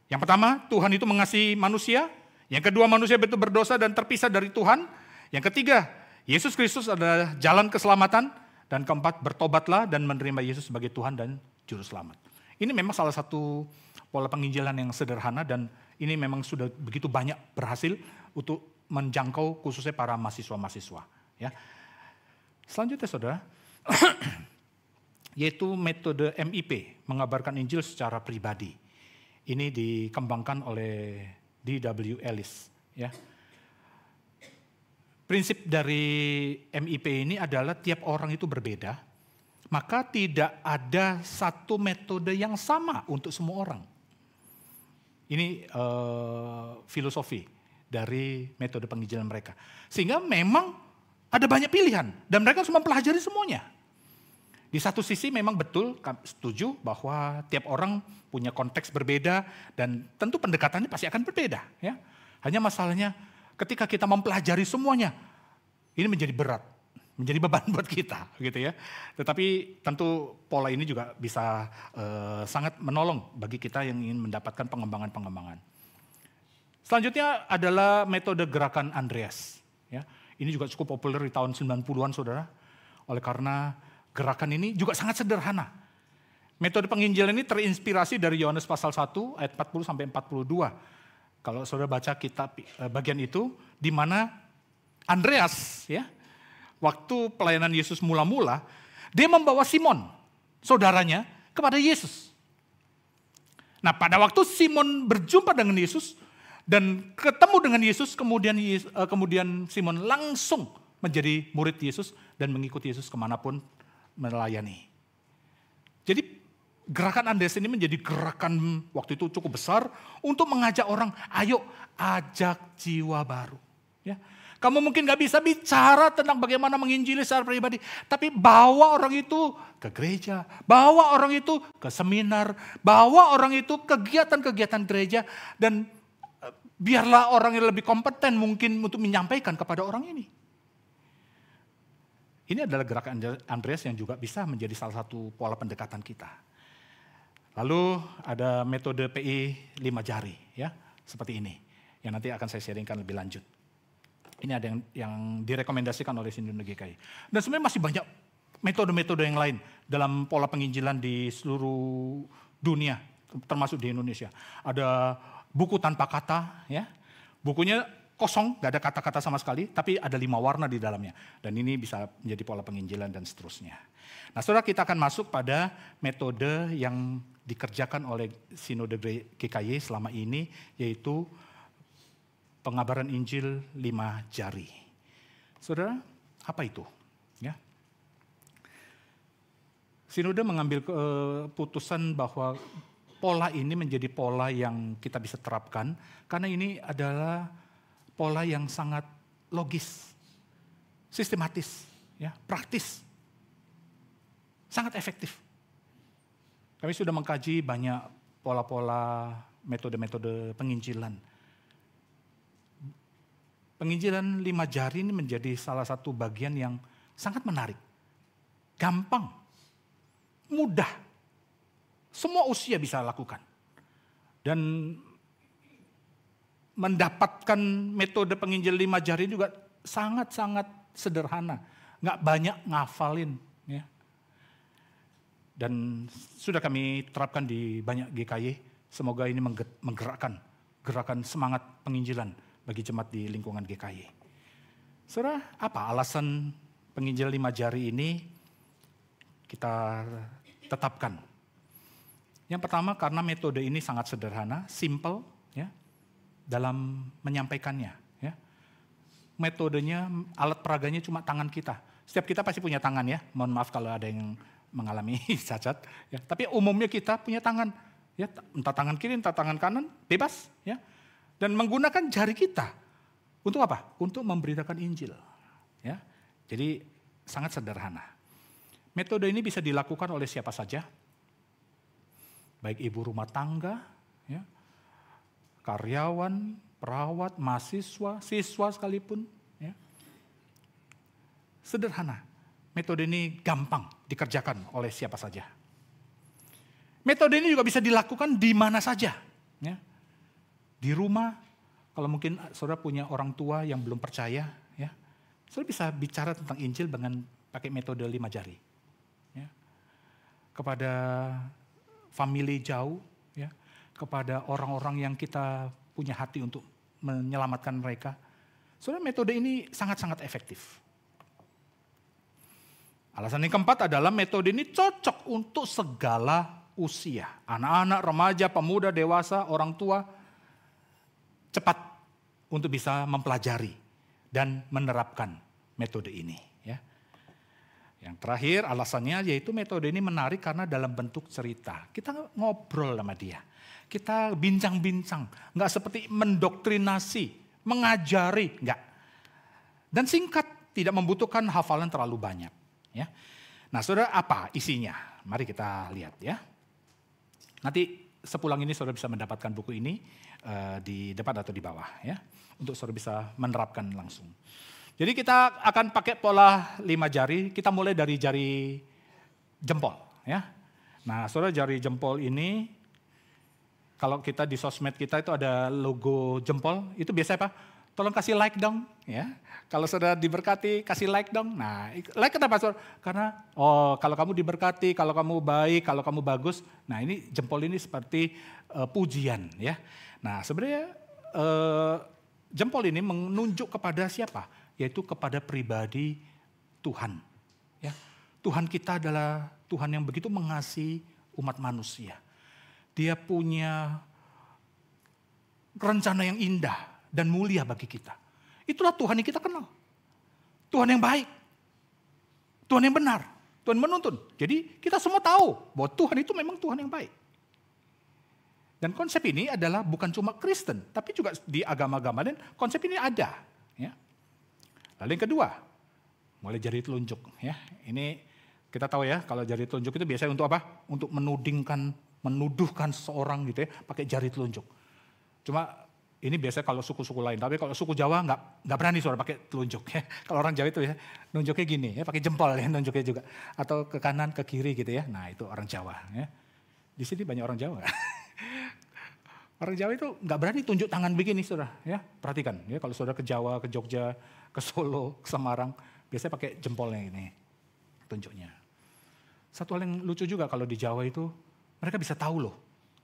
Yang pertama, Tuhan itu mengasihi manusia. Yang kedua, manusia itu berdosa dan terpisah dari Tuhan. Yang ketiga, Yesus Kristus adalah jalan keselamatan. Dan keempat, bertobatlah dan menerima Yesus sebagai Tuhan dan Juru Selamat. Ini memang salah satu pola penginjilan yang sederhana dan ini memang sudah begitu banyak berhasil untuk menjangkau khususnya para mahasiswa-mahasiswa. Ya. Selanjutnya saudara, yaitu metode MIP, mengabarkan Injil secara pribadi. Ini dikembangkan oleh D.W. Ellis. Ya. Prinsip dari MIP ini adalah tiap orang itu berbeda, maka tidak ada satu metode yang sama untuk semua orang. Ini filosofi dari metode penginjilan mereka. Sehingga memang ada banyak pilihan dan mereka harus mempelajari semuanya. Di satu sisi memang betul, kami setuju bahwa tiap orang punya konteks berbeda dan tentu pendekatannya pasti akan berbeda. Ya. Hanya masalahnya ketika kita mempelajari semuanya, ini menjadi berat, menjadi beban buat kita, gitu ya. Tetapi tentu pola ini juga bisa sangat menolong bagi kita yang ingin mendapatkan pengembangan-pengembangan. Selanjutnya adalah metode gerakan Andreas. Ya. Ini juga cukup populer di tahun 90-an saudara, oleh karena gerakan ini juga sangat sederhana. Metode penginjilan ini terinspirasi dari Yohanes pasal 1 ayat 40 sampai 42. Kalau saudara baca kitab bagian itu, di mana Andreas, ya, waktu pelayanan Yesus mula-mula, dia membawa Simon, saudaranya, kepada Yesus. Nah, pada waktu Simon berjumpa dengan Yesus dan ketemu dengan Yesus, kemudian Simon langsung menjadi murid Yesus dan mengikuti Yesus kemanapun melayani. Jadi gerakan Andreas ini menjadi gerakan waktu itu cukup besar untuk mengajak orang, ayo ajak jiwa baru. Ya. Kamu mungkin gak bisa bicara tentang bagaimana menginjili secara pribadi, tapi bawa orang itu ke gereja, bawa orang itu ke seminar, bawa orang itu kegiatan-kegiatan gereja, dan biarlah orang yang lebih kompeten mungkin untuk menyampaikan kepada orang ini. Ini adalah gerakan Andreas yang juga bisa menjadi salah satu pola pendekatan kita. Lalu ada metode PI 5 jari, ya, seperti ini, yang nanti akan saya sharingkan lebih lanjut. Ini ada yang direkomendasikan oleh Sinode GKI. Dan sebenarnya masih banyak metode-metode yang lain dalam pola penginjilan di seluruh dunia, termasuk di Indonesia. Ada buku tanpa kata, ya, bukunya kosong, gak ada kata-kata sama sekali, tapi ada 5 warna di dalamnya. Dan ini bisa menjadi pola penginjilan dan seterusnya. Nah, saudara, kita akan masuk pada metode yang dikerjakan oleh Sinode GKI selama ini, yaitu pengabaran Injil 5 jari. Saudara, apa itu? Ya. Sinode mengambil keputusan bahwa pola ini menjadi pola yang kita bisa terapkan, karena ini adalah pola yang sangat logis, sistematis, ya, praktis, sangat efektif. Kami sudah mengkaji banyak pola-pola, metode-metode penginjilan. Penginjilan 5 jari ini menjadi salah satu bagian yang sangat menarik. Gampang, mudah, semua usia bisa lakukan. Dan mendapatkan metode penginjil 5 jari juga sangat-sangat sederhana. Nggak banyak ngafalin. Ya. Dan sudah kami terapkan di banyak GKY. Semoga ini menggerakkan gerakan semangat penginjilan bagi jemaat di lingkungan GKY. Saudara, apa alasan penginjil 5 jari ini kita tetapkan? Yang pertama karena metode ini sangat sederhana, simple, ya, dalam menyampaikannya. Ya. Metodenya, alat peraganya cuma tangan kita. Setiap kita pasti punya tangan ya, mohon maaf kalau ada yang mengalami cacat. Ya. Tapi umumnya kita punya tangan, ya, entah tangan kiri, entah tangan kanan, bebas. Ya. Dan menggunakan jari kita untuk apa? Untuk memberitakan Injil. Ya. Jadi sangat sederhana. Metode ini bisa dilakukan oleh siapa saja, baik ibu rumah tangga, ya, karyawan, perawat, mahasiswa, siswa sekalipun. Ya. Sederhana. Metode ini gampang dikerjakan oleh siapa saja. Metode ini juga bisa dilakukan di mana saja. Ya. Di rumah, kalau mungkin saudara punya orang tua yang belum percaya, ya, saudara bisa bicara tentang Injil dengan pakai metode 5 jari. Ya. Kepada famili jauh, ya, kepada orang-orang yang kita punya hati untuk menyelamatkan mereka. Saudara, metode ini sangat-sangat efektif. Alasan yang keempat adalah metode ini cocok untuk segala usia. Anak-anak, remaja, pemuda, dewasa, orang tua, cepat untuk bisa mempelajari dan menerapkan metode ini. Ya. Yang terakhir alasannya yaitu metode ini menarik karena dalam bentuk cerita. Kita ngobrol sama dia. Kita bincang-bincang. Nggak seperti mendoktrinasi, mengajari. Nggak. Dan singkat, tidak membutuhkan hafalan terlalu banyak. Ya. Nah, saudara, apa isinya? Mari kita lihat ya. Nanti sepulang ini saudara bisa mendapatkan buku ini di depan atau di bawah ya, untuk saudara bisa menerapkan langsung. Jadi kita akan pakai pola 5 jari. Kita mulai dari jari jempol ya. Nah, saudara, jari jempol ini kalau kita di sosmed kita itu ada logo jempol, itu biasanya apa? Tolong kasih like dong, ya. Kalau saudara diberkati, kasih like dong. Nah, like kenapa, saudara? Karena, kalau kamu diberkati, kalau kamu baik, kalau kamu bagus. Nah, ini jempol ini seperti pujian, ya. Nah, sebenarnya jempol ini menunjuk kepada siapa? Yaitu kepada pribadi Tuhan. Ya. Tuhan kita adalah Tuhan yang begitu mengasihi umat manusia. Dia punya rencana yang indah dan mulia bagi kita. Itulah Tuhan yang kita kenal. Tuhan yang baik. Tuhan yang benar. Tuhan menuntun. Jadi kita semua tahu bahwa Tuhan itu memang Tuhan yang baik. Dan konsep ini adalah bukan cuma Kristen, tapi juga di agama-agama lain konsep ini ada. Ya. Lalu yang kedua, mulai jari telunjuk. Ya. Ini kita tahu ya, kalau jari telunjuk itu biasanya untuk apa? Untuk menuduhkan seseorang gitu ya, pakai jari telunjuk. Cuma ini biasanya kalau suku-suku lain, tapi kalau suku Jawa nggak berani saudara pakai telunjuk ya. Kalau orang Jawa itu ya nunjuknya gini ya, pakai jempol ya nunjuknya juga, atau ke kanan ke kiri gitu ya. Nah itu orang Jawa ya. Di sini banyak orang Jawa. Orang Jawa itu nggak berani tunjuk tangan begini saudara ya. Perhatikan ya, kalau saudara ke Jawa, ke Jogja, ke Solo, ke Semarang, biasanya pakai jempolnya ini tunjuknya. Satu hal yang lucu juga kalau di Jawa itu mereka bisa tahu loh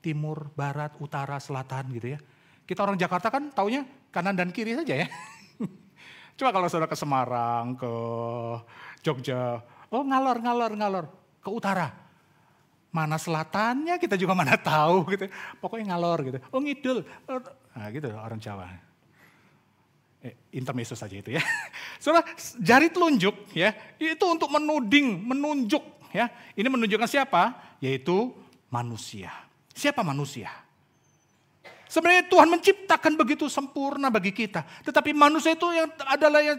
timur, barat, utara, selatan gitu ya. Kita orang Jakarta kan taunya kanan dan kiri saja ya. Coba kalau saudara ke Semarang, ke Jogja, oh ngalor. Ke utara. Mana selatannya kita juga mana tahu gitu. Pokoknya ngalor gitu. Oh ngidul. Nah gitu orang Jawa. Intermezzo saja itu ya. Saudara, jari telunjuk ya, itu untuk menunjuk ya. Ini menunjukkan siapa? Yaitu manusia. Siapa manusia? Sebenarnya Tuhan menciptakan begitu sempurna bagi kita. Tetapi manusia itu yang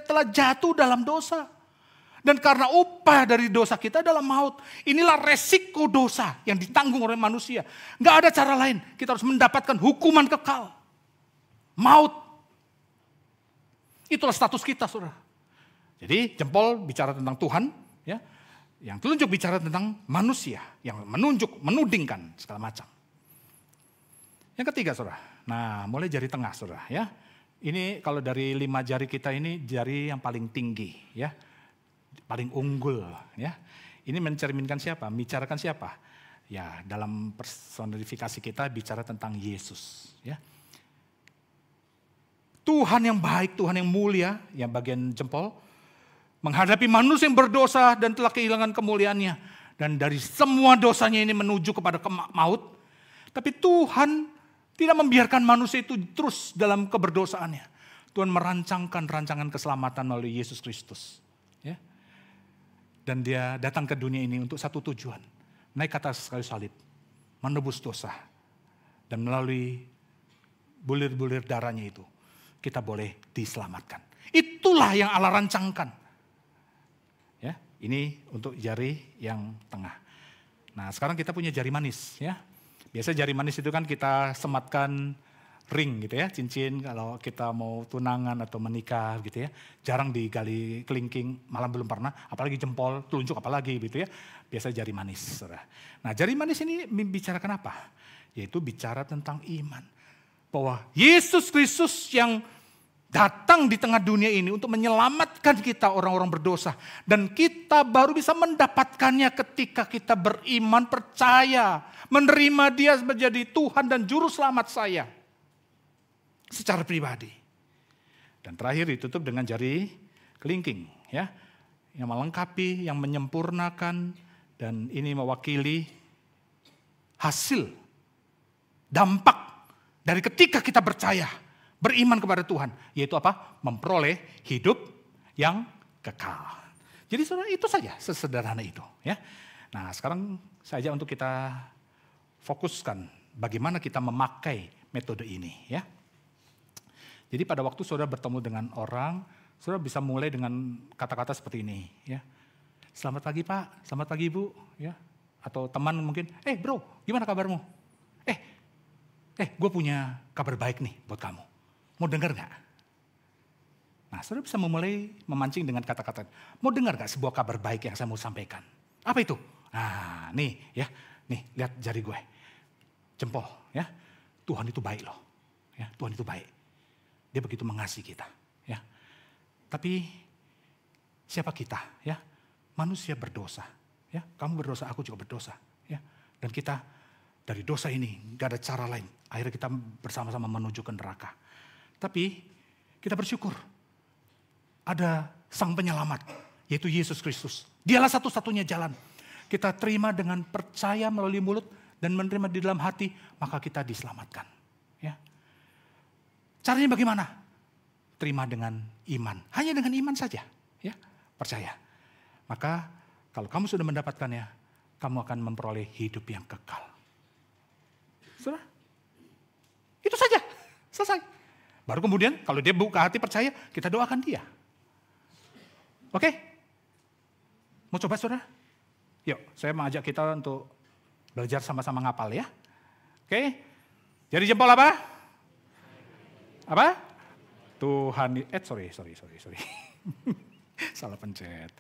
telah jatuh dalam dosa. Dan karena upah dari dosa kita adalah maut. Inilah resiko dosa yang ditanggung oleh manusia. Gak ada cara lain. Kita harus mendapatkan hukuman kekal. Maut. Itulah status kita, saudara. Jadi jempol bicara tentang Tuhan. Ya. Yang telunjuk bicara tentang manusia. Yang menunjuk, menudingkan segala macam. Yang ketiga, saudara, Nah, mulai jari tengah, saudara, ya. Ini kalau dari 5 jari kita ini jari yang paling tinggi, ya, paling unggul, ya. Ini mencerminkan siapa? Bicarakan siapa? Ya, dalam personifikasi kita bicara tentang Yesus, ya. Tuhan yang baik, Tuhan yang mulia, yang bagian jempol, menghadapi manusia yang berdosa dan telah kehilangan kemuliaannya. Dan dari semua dosanya ini menuju kepada maut. Tapi Tuhan tidak membiarkan manusia itu terus dalam keberdosaannya. Tuhan merancangkan rancangan keselamatan melalui Yesus Kristus. Ya. Dan dia datang ke dunia ini untuk satu tujuan. Naik ke atas kayu salib, menebus dosa. Dan melalui bulir-bulir darahnya itu, kita boleh diselamatkan. Itulah yang Allah rancangkan. Ya, ini untuk jari yang tengah. Nah, sekarang kita punya jari manis, ya. Biasa jari manis itu kan kita sematkan ring gitu ya, cincin kalau kita mau tunangan atau menikah gitu ya. Jarang digali kelingking, malah belum pernah, apalagi jempol, telunjuk apalagi gitu ya. Biasa jari manis, saudara. Nah, jari manis ini membicarakan apa? Yaitu bicara tentang iman. Bahwa Yesus Kristus yang datang di tengah dunia ini untuk menyelamatkan kita orang-orang berdosa. Dan kita baru bisa mendapatkannya ketika kita beriman, percaya, menerima dia menjadi Tuhan dan Juru Selamat saya. Secara pribadi. Dan terakhir ditutup dengan jari kelingking. Ya, yang melengkapi, yang menyempurnakan. Dan ini mewakili hasil, dampak dari ketika kita percaya, beriman kepada Tuhan. Yaitu apa? Memperoleh hidup yang kekal. Jadi saudara, itu saja, sesederhana itu. Ya. Nah, sekarang saja untuk kita fokuskan bagaimana kita memakai metode ini. Ya. Jadi pada waktu saudara bertemu dengan orang, saudara bisa mulai dengan kata-kata seperti ini. Ya. Selamat pagi Pak, selamat pagi Ibu. Ya. Atau teman mungkin, bro, gimana kabarmu? Gue punya kabar baik nih buat kamu. Mau dengar gak? Nah, saudara bisa memulai memancing dengan kata-kata. Mau dengar gak sebuah kabar baik yang saya mau sampaikan? Apa itu? Nah, nih ya. Nih, lihat jari gue. Jempol, ya. Tuhan itu baik loh. Ya, Tuhan itu baik. Dia begitu mengasihi kita, ya. Tapi siapa kita, ya? Manusia berdosa, ya. Kamu berdosa, aku juga berdosa, ya. Dan kita dari dosa ini gak ada cara lain. Akhirnya kita bersama-sama menuju ke neraka. Tapi kita bersyukur. Ada Sang Penyelamat, yaitu Yesus Kristus. Dialah satu-satunya jalan. Kita terima dengan percaya melalui mulut dan menerima di dalam hati, maka kita diselamatkan. Ya. Caranya bagaimana? Terima dengan iman. Hanya dengan iman saja. Ya, percaya. Maka kalau kamu sudah mendapatkannya, kamu akan memperoleh hidup yang kekal. Sudah? Itu saja, selesai. Baru kemudian kalau dia buka hati percaya, kita doakan dia. Oke? Mau coba saudara? Yuk, saya mengajak kita untuk belajar sama-sama ngapal ya. Oke? Jadi jempol apa? Apa? Tuhan, sorry. Salah pencet.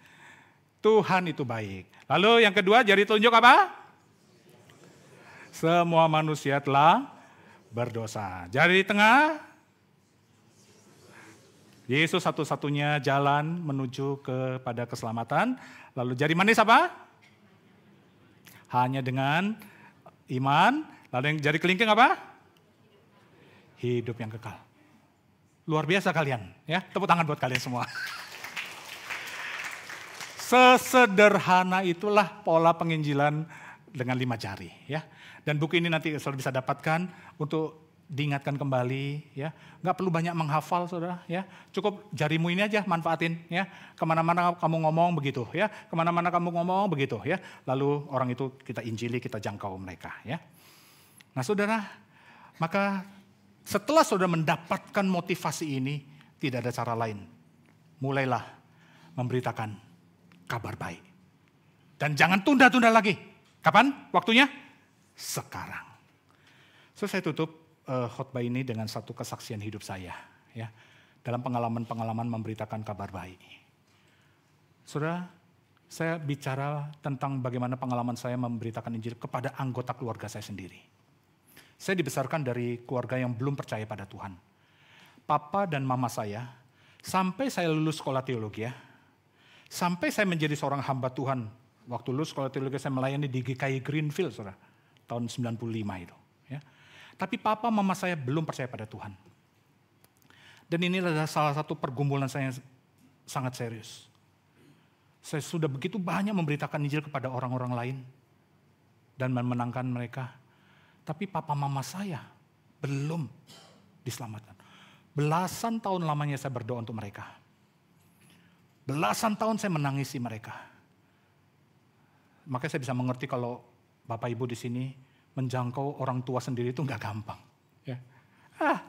Tuhan itu baik. Lalu yang kedua, jari telunjuk apa? Semua manusia telah berdosa. Jari tengah, Yesus satu-satunya jalan menuju kepada keselamatan. Lalu jari manis apa? Hanya dengan iman. Lalu yang jari kelingking apa? Hidup yang kekal. Luar biasa kalian, ya. Tepuk tangan buat kalian semua. Sesederhana itulah pola penginjilan dengan 5 jari, ya. Dan buku ini nanti saudara bisa dapatkan untuk diingatkan kembali, ya. Nggak perlu banyak menghafal, saudara, ya. Cukup jarimu ini aja manfaatin, ya. Kemana-mana kamu ngomong begitu, ya. Kemana-mana kamu ngomong begitu, ya. Lalu orang itu kita injili, kita jangkau mereka, ya. Nah, saudara, maka setelah saudara mendapatkan motivasi ini, tidak ada cara lain. Mulailah memberitakan kabar baik. Dan jangan tunda-tunda lagi. Kapan waktunya? Sekarang. So, saya tutup khotbah ini dengan satu kesaksian hidup saya. Ya, dalam pengalaman-pengalaman memberitakan kabar baik. Saudara, saya bicara tentang bagaimana pengalaman saya memberitakan Injil kepada anggota keluarga saya sendiri. Saya dibesarkan dari keluarga yang belum percaya pada Tuhan. Papa dan mama saya, sampai saya lulus sekolah teologi ya, sampai saya menjadi seorang hamba Tuhan. Waktu lulus sekolah teologi saya melayani di GKI Greenfield, saudara, tahun 95 itu. Ya. Tapi papa mama saya belum percaya pada Tuhan. Dan ini adalah salah satu pergumulan saya yang sangat serius. Saya sudah begitu banyak memberitakan Injil kepada orang-orang lain dan memenangkan mereka. Tapi papa mama saya belum diselamatkan. Belasan tahun lamanya saya berdoa untuk mereka. Belasan tahun saya menangisi mereka. Makanya saya bisa mengerti kalau Bapak Ibu di sini menjangkau orang tua sendiri itu nggak gampang. Ya.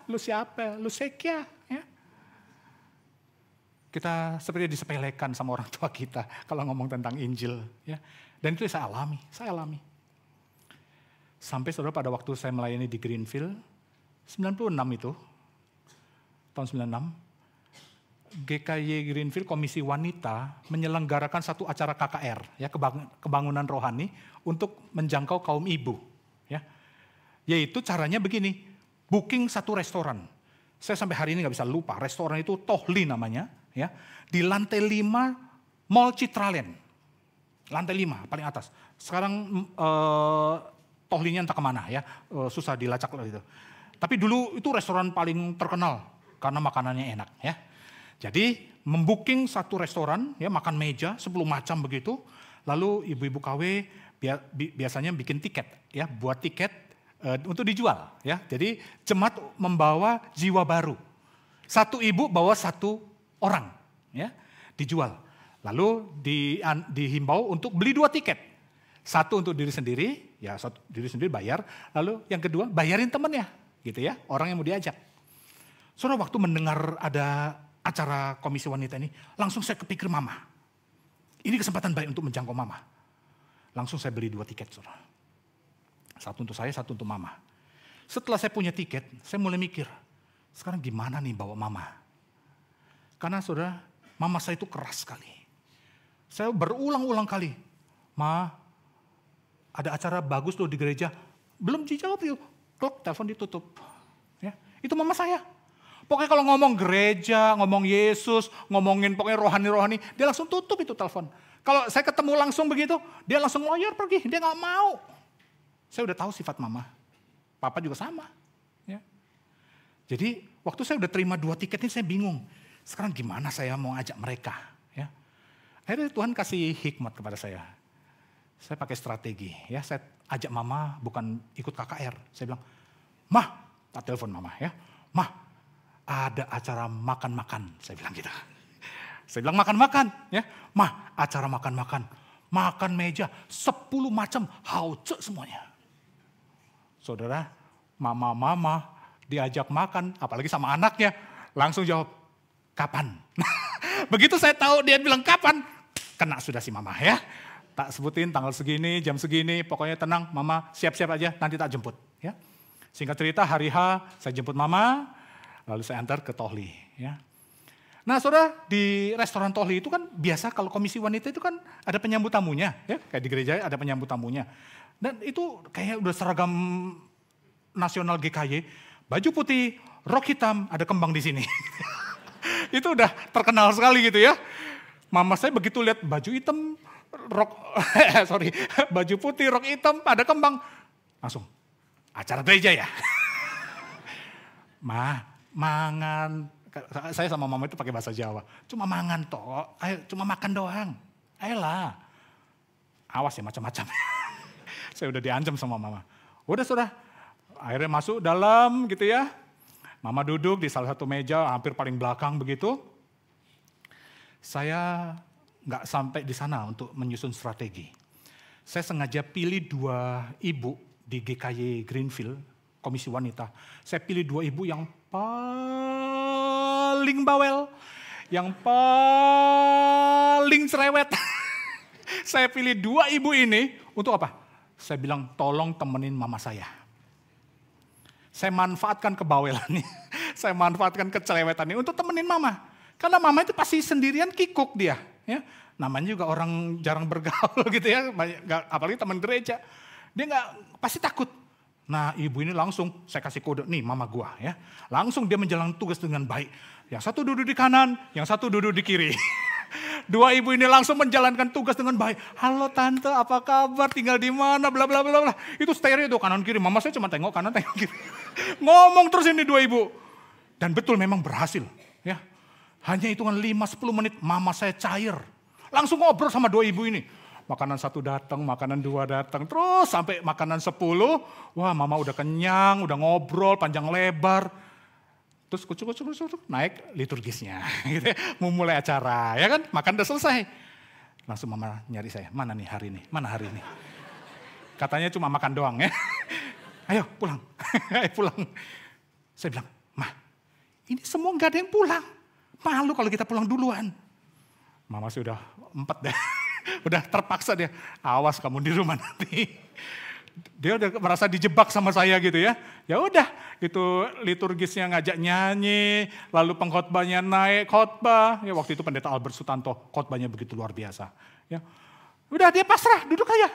Lu siapa? Lu sekia? Ya. Kita seperti disepelekan sama orang tua kita kalau ngomong tentang Injil. Ya. Dan itu saya alami. Sampai saudara pada waktu saya melayani di Greenfield, 96 itu, tahun 96, GKY Greenfield Komisi Wanita menyelenggarakan satu acara KKR, ya, kebangunan rohani untuk menjangkau kaum ibu. Ya. Yaitu caranya begini, booking satu restoran. Saya sampai hari ini gak bisa lupa, restoran itu Tohli namanya, ya, di lantai 5 Mall Citraland. Lantai 5, paling atas. Sekarang Tohlinya entah kemana ya, susah dilacak lah gitu. Tapi dulu itu restoran paling terkenal karena makanannya enak ya. Jadi membooking satu restoran ya, makan meja 10 macam begitu. Lalu ibu-ibu KW biasanya bikin tiket ya, buat tiket untuk dijual ya. Jadi jemaat membawa jiwa baru. Satu ibu bawa satu orang ya, dijual. Lalu dihimbau untuk beli 2 tiket. Satu untuk diri sendiri, ya diri sendiri bayar, lalu yang kedua bayarin temennya, gitu ya, orang yang mau diajak. Saudara, waktu mendengar ada acara komisi wanita ini, langsung saya kepikir mama. Ini kesempatan baik untuk menjangkau mama. Langsung saya beli 2 tiket, saudara. Satu untuk saya, satu untuk mama. Setelah saya punya tiket, saya mulai mikir, sekarang gimana nih bawa mama? Karena saudara, mama saya itu keras sekali. Saya berulang-ulang kali, Ma, ada acara bagus loh di gereja. Belum dijawab yuk. Klok, telepon ditutup. Ya, itu mama saya. Pokoknya kalau ngomong gereja, ngomong Yesus, ngomongin pokoknya rohani-rohani, dia langsung tutup itu telepon. Kalau saya ketemu langsung begitu, dia langsung lawyer pergi. Dia gak mau. Saya udah tahu sifat mama. Papa juga sama. Ya. Jadi waktu saya udah terima 2 tiket ini saya bingung. Sekarang gimana saya mau ajak mereka. Ya. Akhirnya Tuhan kasih hikmat kepada saya. Saya pakai strategi, ya, saya ajak mama bukan ikut KKR. Saya bilang, Mah, tak telepon mama ya, Mah, ada acara makan-makan, saya bilang gitu. Saya bilang makan-makan, ya, Mah, acara makan-makan, makan meja 10 macam, hauce semuanya. Saudara, mama-mama diajak makan, apalagi sama anaknya, langsung jawab, kapan? Begitu saya tahu dia bilang kapan, kena sudah si mama ya. Tak sebutin tanggal segini, jam segini, pokoknya tenang, mama siap-siap aja, nanti tak jemput. Ya. Singkat cerita, hari H saya jemput mama, lalu saya antar ke Tohli. Ya. Nah saudara, di restoran Tohli itu kan biasa kalau komisi wanita itu kan ada penyambut tamunya. Ya. Kayak di gereja ada penyambut tamunya. Dan itu kayak udah seragam nasional GKY, baju putih, rok hitam, ada kembang di sini. Itu udah terkenal sekali gitu ya. Mama saya begitu lihat baju hitam, baju putih, rok hitam, ada kembang. Langsung, acara gereja ya? Mangan. Saya sama mama itu pakai bahasa Jawa. Cuma mangan toh, ayo cuma makan doang. Ayolah. Awas ya macam-macam. Saya udah diancam sama mama. Udah sudah, akhirnya masuk dalam gitu ya. Mama duduk di salah satu meja, hampir paling belakang begitu. Saya nggak sampai di sana untuk menyusun strategi. Saya sengaja pilih 2 ibu di GKY Greenfield, komisi wanita. Saya pilih 2 ibu yang paling bawel, yang paling cerewet. Saya pilih 2 ibu ini untuk apa? Saya bilang tolong temenin mama saya. Saya manfaatkan kebawelannya, saya manfaatkan kecerewetannya untuk temenin mama. Karena mama itu pasti sendirian kikuk dia. Ya, namanya juga orang jarang bergaul gitu ya, apalagi teman gereja. Dia pasti takut. Nah ibu ini langsung saya kasih kode, nih mama gua ya. Langsung dia menjalankan tugas dengan baik. Yang satu duduk di kanan, yang satu duduk di kiri. Dua ibu ini langsung menjalankan tugas dengan baik. Halo tante, apa kabar? Tinggal di mana? Bla bla bla bla. Itu stereo tuh kanan kiri. Mama saya cuma tengok kanan tengok kiri. Ngomong terus ini dua ibu. Dan betul memang berhasil. Ya, hanya hitungan 5-10 menit mama saya cair. Langsung ngobrol sama dua ibu ini. Makanan satu datang, makanan dua datang. Terus sampai makanan 10. Wah mama udah kenyang, udah ngobrol panjang lebar. Terus kucuk naik liturgisnya. Gitu ya. Mau mulai acara, ya kan? Makan udah selesai. Langsung mama nyari saya, mana nih hari ini? Mana hari ini? Katanya cuma makan doang ya. Ayo pulang, ayo pulang. Saya bilang, Ma, ini semua nggak ada yang pulang. Malu kalau kita pulang duluan. Mama sudah empat deh. Udah terpaksa dia, awas kamu di rumah nanti. Dia udah merasa dijebak sama saya gitu ya. Ya udah, itu liturgisnya ngajak nyanyi, lalu pengkhotbahnya naik khotbah. Ya waktu itu Pendeta Albert Sutanto khotbahnya begitu luar biasa. Ya, udah dia pasrah, duduk aja.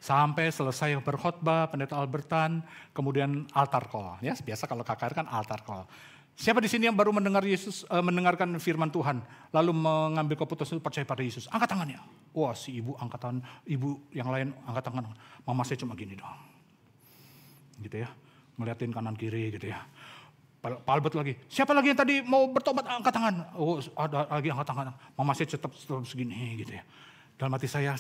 Sampai selesai berkhotbah, Pendeta Albertan, kemudian altar call. Ya, biasa kalau KKR kan altar call. Siapa di sini yang baru mendengar Yesus, mendengarkan firman Tuhan, lalu mengambil keputusan percaya pada Yesus? Angkat tangannya. Wah, si ibu angkat tangan, ibu yang lain angkat tangan. Mama saya cuma gini doang. Gitu ya, ngeliatin kanan kiri gitu ya. Pak Albert lagi, siapa lagi yang tadi mau bertobat angkat tangan? Oh, ada lagi angkat tangan. Mama saya tetap segini gitu ya. Dalam hati saya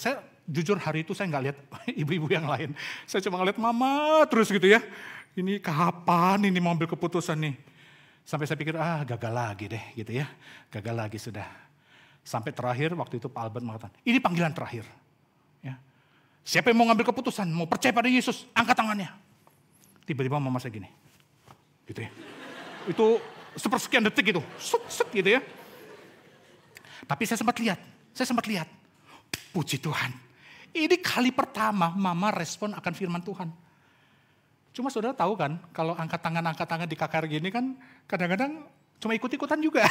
jujur hari itu saya nggak lihat ibu-ibu yang lain. Saya cuma ngeliat mama terus gitu ya. Ini kapan ini mau ambil keputusan nih? Sampai saya pikir, gagal lagi deh gitu ya. Gagal lagi sudah. Sampai terakhir waktu itu Pak Albert mengatakan, ini panggilan terakhir. Ya. Siapa yang mau ngambil keputusan, mau percaya pada Yesus, angkat tangannya. Tiba-tiba mama saya gini. Gitu ya. Itu sepersekian detik itu. Set gitu ya. Tapi saya sempat lihat. Puji Tuhan. Ini kali pertama mama respon akan firman Tuhan. Cuma saudara tahu kan, kalau angkat tangan di KKR gini kan kadang-kadang cuma ikut-ikutan juga.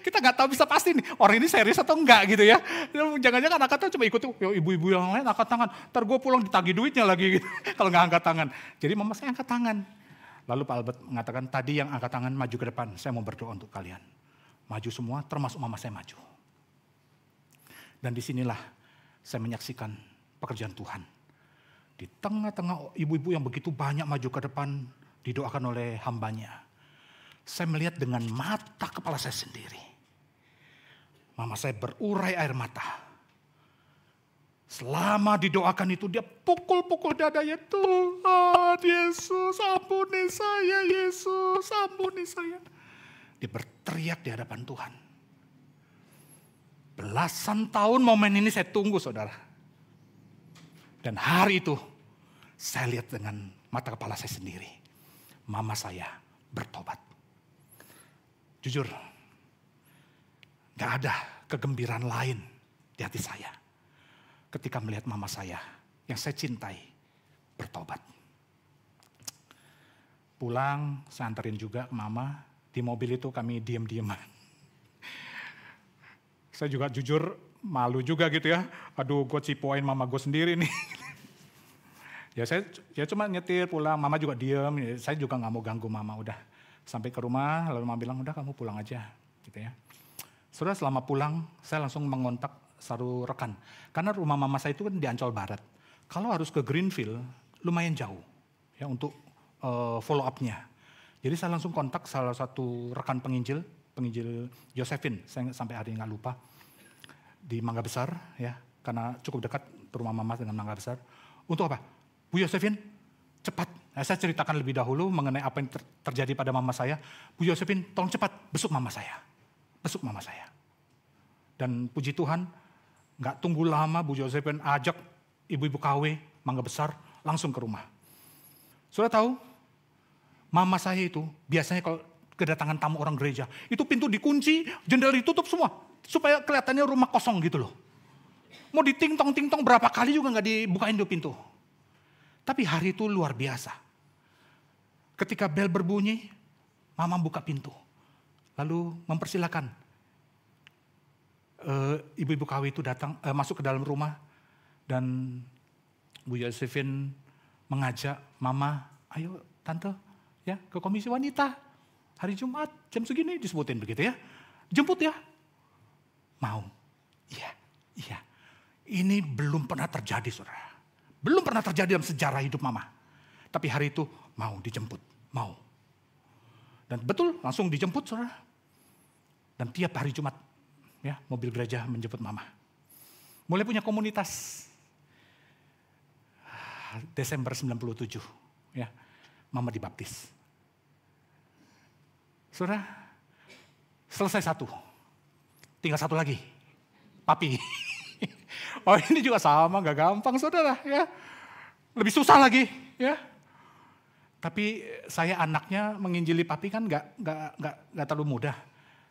Kita nggak tahu bisa pasti nih, orang ini serius atau enggak gitu ya. Jangan-jangan angkat tangan cuma ikut, ibu-ibu yang lain angkat tangan. Ntar gue pulang ditagih duitnya lagi gitu, kalau nggak angkat tangan. Jadi mama saya angkat tangan. Lalu Pak Albert mengatakan, tadi yang angkat tangan maju ke depan, saya mau berdoa untuk kalian. Maju semua, termasuk mama saya maju. Dan disinilah saya menyaksikan pekerjaan Tuhan. Di tengah-tengah ibu-ibu yang begitu banyak maju ke depan, didoakan oleh hambanya. Saya melihat dengan mata kepala saya sendiri. Mama saya berurai air mata. Selama didoakan itu dia pukul-pukul dadanya. Tuhan Yesus ampuni saya, Yesus ampuni saya. Dia berteriak di hadapan Tuhan. Belasan tahun momen ini saya tunggu saudara. Dan hari itu saya lihat dengan mata kepala saya sendiri. Mama saya bertobat. Jujur, gak ada kegembiraan lain di hati saya. Ketika melihat mama saya yang saya cintai bertobat. Pulang, saya anterin juga mama. Di mobil itu kami diam-diaman. Saya juga jujur malu juga gitu ya. Aduh, gue cipoin mama gue sendiri nih. Ya saya cuma nyetir pulang, mama juga diem. Saya juga gak mau ganggu mama, udah. Sampai ke rumah, lalu mama bilang, udah kamu pulang aja. Gitu ya. Sudah selama pulang, saya langsung mengontak satu rekan. Karena rumah mama saya itu kan di Ancol Barat. Kalau harus ke Greenfield, lumayan jauh ya untuk follow up-nya. Jadi saya langsung kontak salah satu rekan penginjil Josephine, saya sampai hari ini gak lupa. Di Mangga Besar ya, karena cukup dekat rumah mama dengan Mangga Besar. Untuk apa? Bu Josephine, cepat. Nah, saya ceritakan lebih dahulu mengenai apa yang terjadi pada mama saya. Bu Josephine, tolong cepat besuk mama saya. Besuk mama saya. Dan puji Tuhan, gak tunggu lama Bu Josephine ajak ibu-ibu KW Mangga Besar langsung ke rumah. Sudah tahu, mama saya itu biasanya kalau kedatangan tamu orang gereja, itu pintu dikunci, jendela ditutup semua. Supaya kelihatannya rumah kosong gitu loh. Mau diting-tong berapa kali juga gak dibukain tuh pintu. Tapi hari itu luar biasa. Ketika bel berbunyi, mama buka pintu. Lalu mempersilakan ibu-ibu KW itu datang masuk ke dalam rumah. Dan Bu Josephine mengajak mama, ayo tante ya ke komisi wanita. Hari Jumat jam segini disebutin begitu ya. Jemput ya. Mau. Iya. Ini belum pernah terjadi saudara. Belum pernah terjadi dalam sejarah hidup mama. Tapi hari itu mau dijemput. Mau. Dan betul langsung dijemput saudara. Dan tiap hari Jumat ya mobil gereja menjemput mama. Mulai punya komunitas. Desember 97 ya. Mama dibaptis. Saudara, selesai satu. Tinggal satu lagi. Papi. Oh ini juga sama, gak gampang saudara ya. Lebih susah lagi ya. Tapi saya anaknya menginjili papi kan gak terlalu mudah.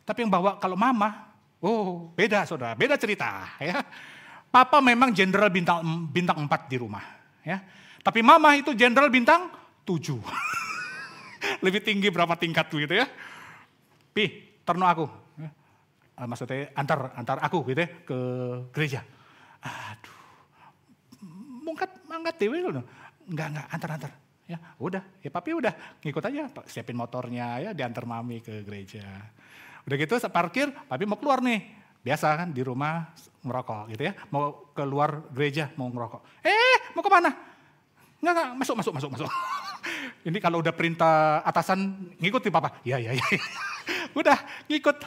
Tapi yang bawa kalau mama, oh beda saudara, beda cerita ya. Papa memang jenderal bintang 4 di rumah ya. Tapi mama itu jenderal bintang 7. Lebih tinggi berapa tingkat gitu ya. Pi, terno aku. Maksudnya antar aku gitu ya ke gereja. Aduh, mangkat dewe loh. Enggak, antar. Ya, udah, ya papi udah ngikut aja, siapin motornya ya diantar mami ke gereja. Udah gitu parkir, papi mau keluar nih. Biasa kan di rumah ngerokok gitu ya, mau keluar gereja mau ngerokok. Mau kemana? Enggak, masuk. Ini kalau udah perintah atasan ngikut nih papa. Ya. Udah ngikut.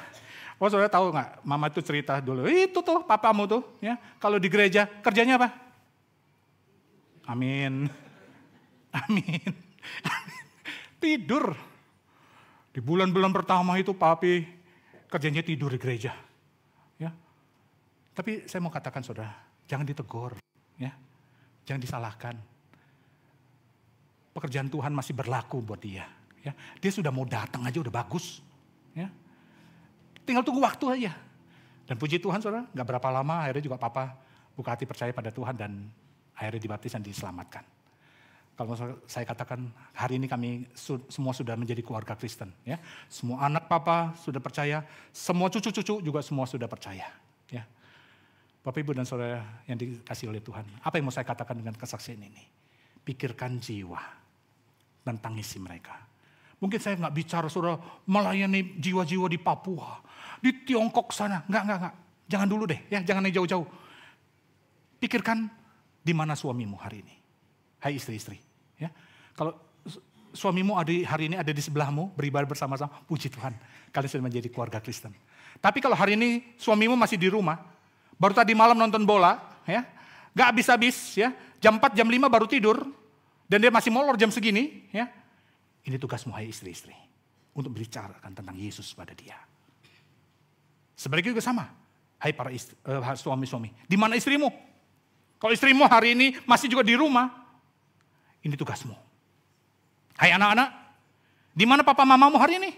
Oh saudara tahu nggak, mama tuh cerita dulu, itu tuh papamu tuh ya, kalau di gereja kerjanya apa? Amin. Tidur. Di bulan-bulan pertama itu papi kerjanya tidur di gereja. Ya. Tapi saya mau katakan saudara, jangan ditegur. Ya. Jangan disalahkan. Pekerjaan Tuhan masih berlaku buat dia. Ya. Dia sudah mau datang aja udah bagus. Ya. Tinggal tunggu waktu aja. Dan puji Tuhan saudara, gak berapa lama akhirnya juga papa buka hati percaya pada Tuhan dan akhirnya dibaptis dan diselamatkan. Kalau saya katakan hari ini kami semua sudah menjadi keluarga Kristen. Ya. Semua anak papa sudah percaya, semua cucu-cucu juga semua sudah percaya. Ya. Bapak ibu dan saudara yang dikasih oleh Tuhan. Apa yang mau saya katakan dengan kesaksian ini? Pikirkan jiwa dan tangisi mereka. Mungkin saya nggak bicara saudara melayani jiwa-jiwa di Papua, di Tiongkok sana. Nggak. Jangan dulu deh, ya jangan yang jauh-jauh. Pikirkan di mana suamimu hari ini. Hai istri-istri. Ya. Kalau suamimu hari ini ada di sebelahmu, beribadah bersama-sama, puji Tuhan. Kalian sudah menjadi keluarga Kristen. Tapi kalau hari ini suamimu masih di rumah, baru tadi malam nonton bola, ya, nggak habis-habis, ya, jam 4, jam 5 baru tidur, dan dia masih molor jam segini, ya. Ini tugasmu hai istri-istri, untuk bicarakan tentang Yesus pada dia. Sebaliknya juga sama, hai para suami-suami, di mana istrimu? Kalau istrimu hari ini masih juga di rumah, ini tugasmu. Hai anak-anak, di mana papa mamamu hari ini?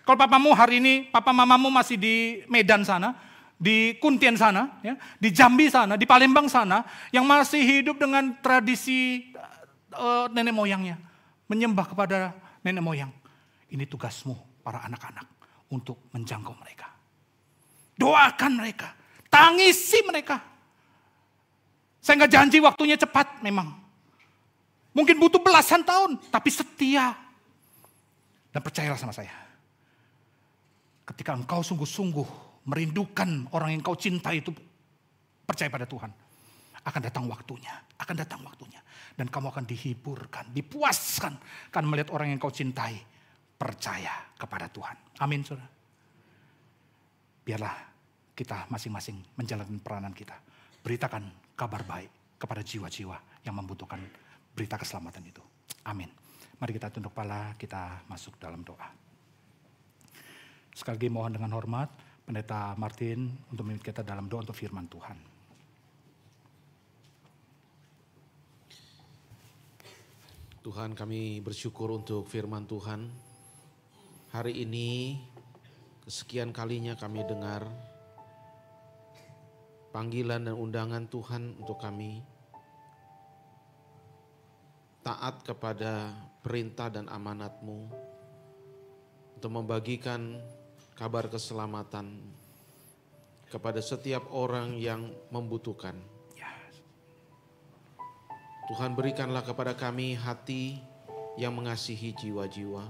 Kalau papamu hari ini, papa mamamu masih di Medan sana, di Kuntian sana, ya, di Jambi sana, di Palembang sana, yang masih hidup dengan tradisi nenek moyangnya, menyembah kepada nenek moyang. Ini tugasmu para anak-anak untuk menjangkau mereka. Doakan mereka, tangisi mereka. Saya nggak janji waktunya cepat memang. Mungkin butuh belasan tahun, tapi setia. Dan percayalah sama saya. Ketika engkau sungguh-sungguh merindukan orang yang kau cintai itu percaya pada Tuhan. Akan datang waktunya. Dan kamu akan dihiburkan, dipuaskan. Karena melihat orang yang kau cintai percaya kepada Tuhan. Amin saudara. Biarlah kita masing-masing menjalankan peranan kita. Beritakan kabar baik kepada jiwa-jiwa yang membutuhkan berita keselamatan itu. Amin. Mari kita tunduk kepala, kita masuk dalam doa. Sekali lagi mohon dengan hormat Pendeta Martin untuk memimpin kita dalam doa untuk firman Tuhan. Tuhan, kami bersyukur untuk firman Tuhan. Hari ini kesekian kalinya kami dengar panggilan dan undangan Tuhan untuk kami taat kepada perintah dan amanat-Mu untuk membagikan kabar keselamatan kepada setiap orang yang membutuhkan. Tuhan berikanlah kepada kami hati yang mengasihi jiwa-jiwa.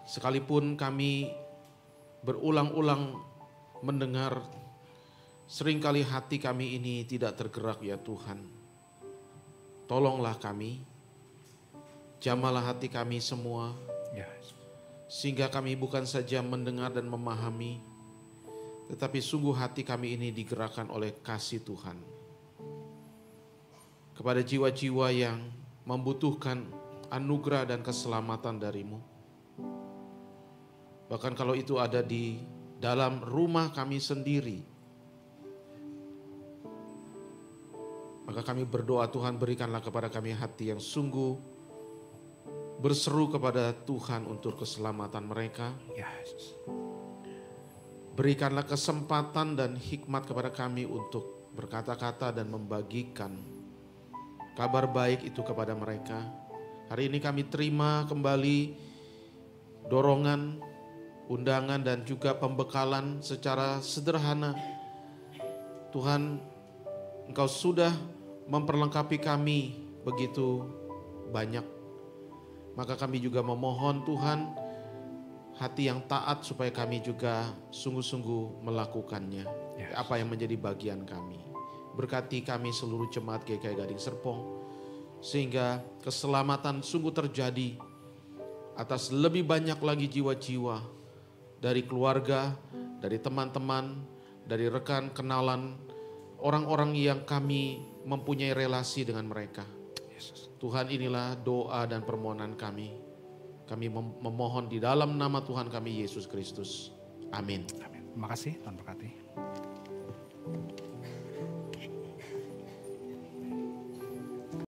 Sekalipun kami berulang-ulang mendengar, seringkali hati kami ini tidak tergerak ya Tuhan. Tolonglah kami, jamalah hati kami semua, sehingga kami bukan saja mendengar dan memahami, tetapi sungguh hati kami ini digerakkan oleh kasih Tuhan. Kepada jiwa-jiwa yang membutuhkan anugerah dan keselamatan dari-Mu. Bahkan kalau itu ada di dalam rumah kami sendiri, maka kami berdoa Tuhan berikanlah kepada kami hati yang sungguh berseru kepada Tuhan untuk keselamatan mereka. Berikanlah kesempatan dan hikmat kepada kami untuk berkata-kata dan membagikan kabar baik itu kepada mereka. Hari ini kami terima kembali dorongan, undangan dan juga pembekalan secara sederhana. Tuhan, Engkau sudah memperlengkapi kami begitu banyak. Maka kami juga memohon Tuhan hati yang taat supaya kami juga sungguh-sungguh melakukannya. Apa yang menjadi bagian kami. Berkati kami seluruh jemaat GKI Gading Serpong, sehingga keselamatan sungguh terjadi atas lebih banyak lagi jiwa-jiwa dari keluarga, dari teman-teman, dari rekan kenalan, orang-orang yang kami mempunyai relasi dengan mereka. Tuhan, inilah doa dan permohonan kami. Kami memohon di dalam nama Tuhan kami Yesus Kristus. Amin. Terima kasih, Tuhan berkati.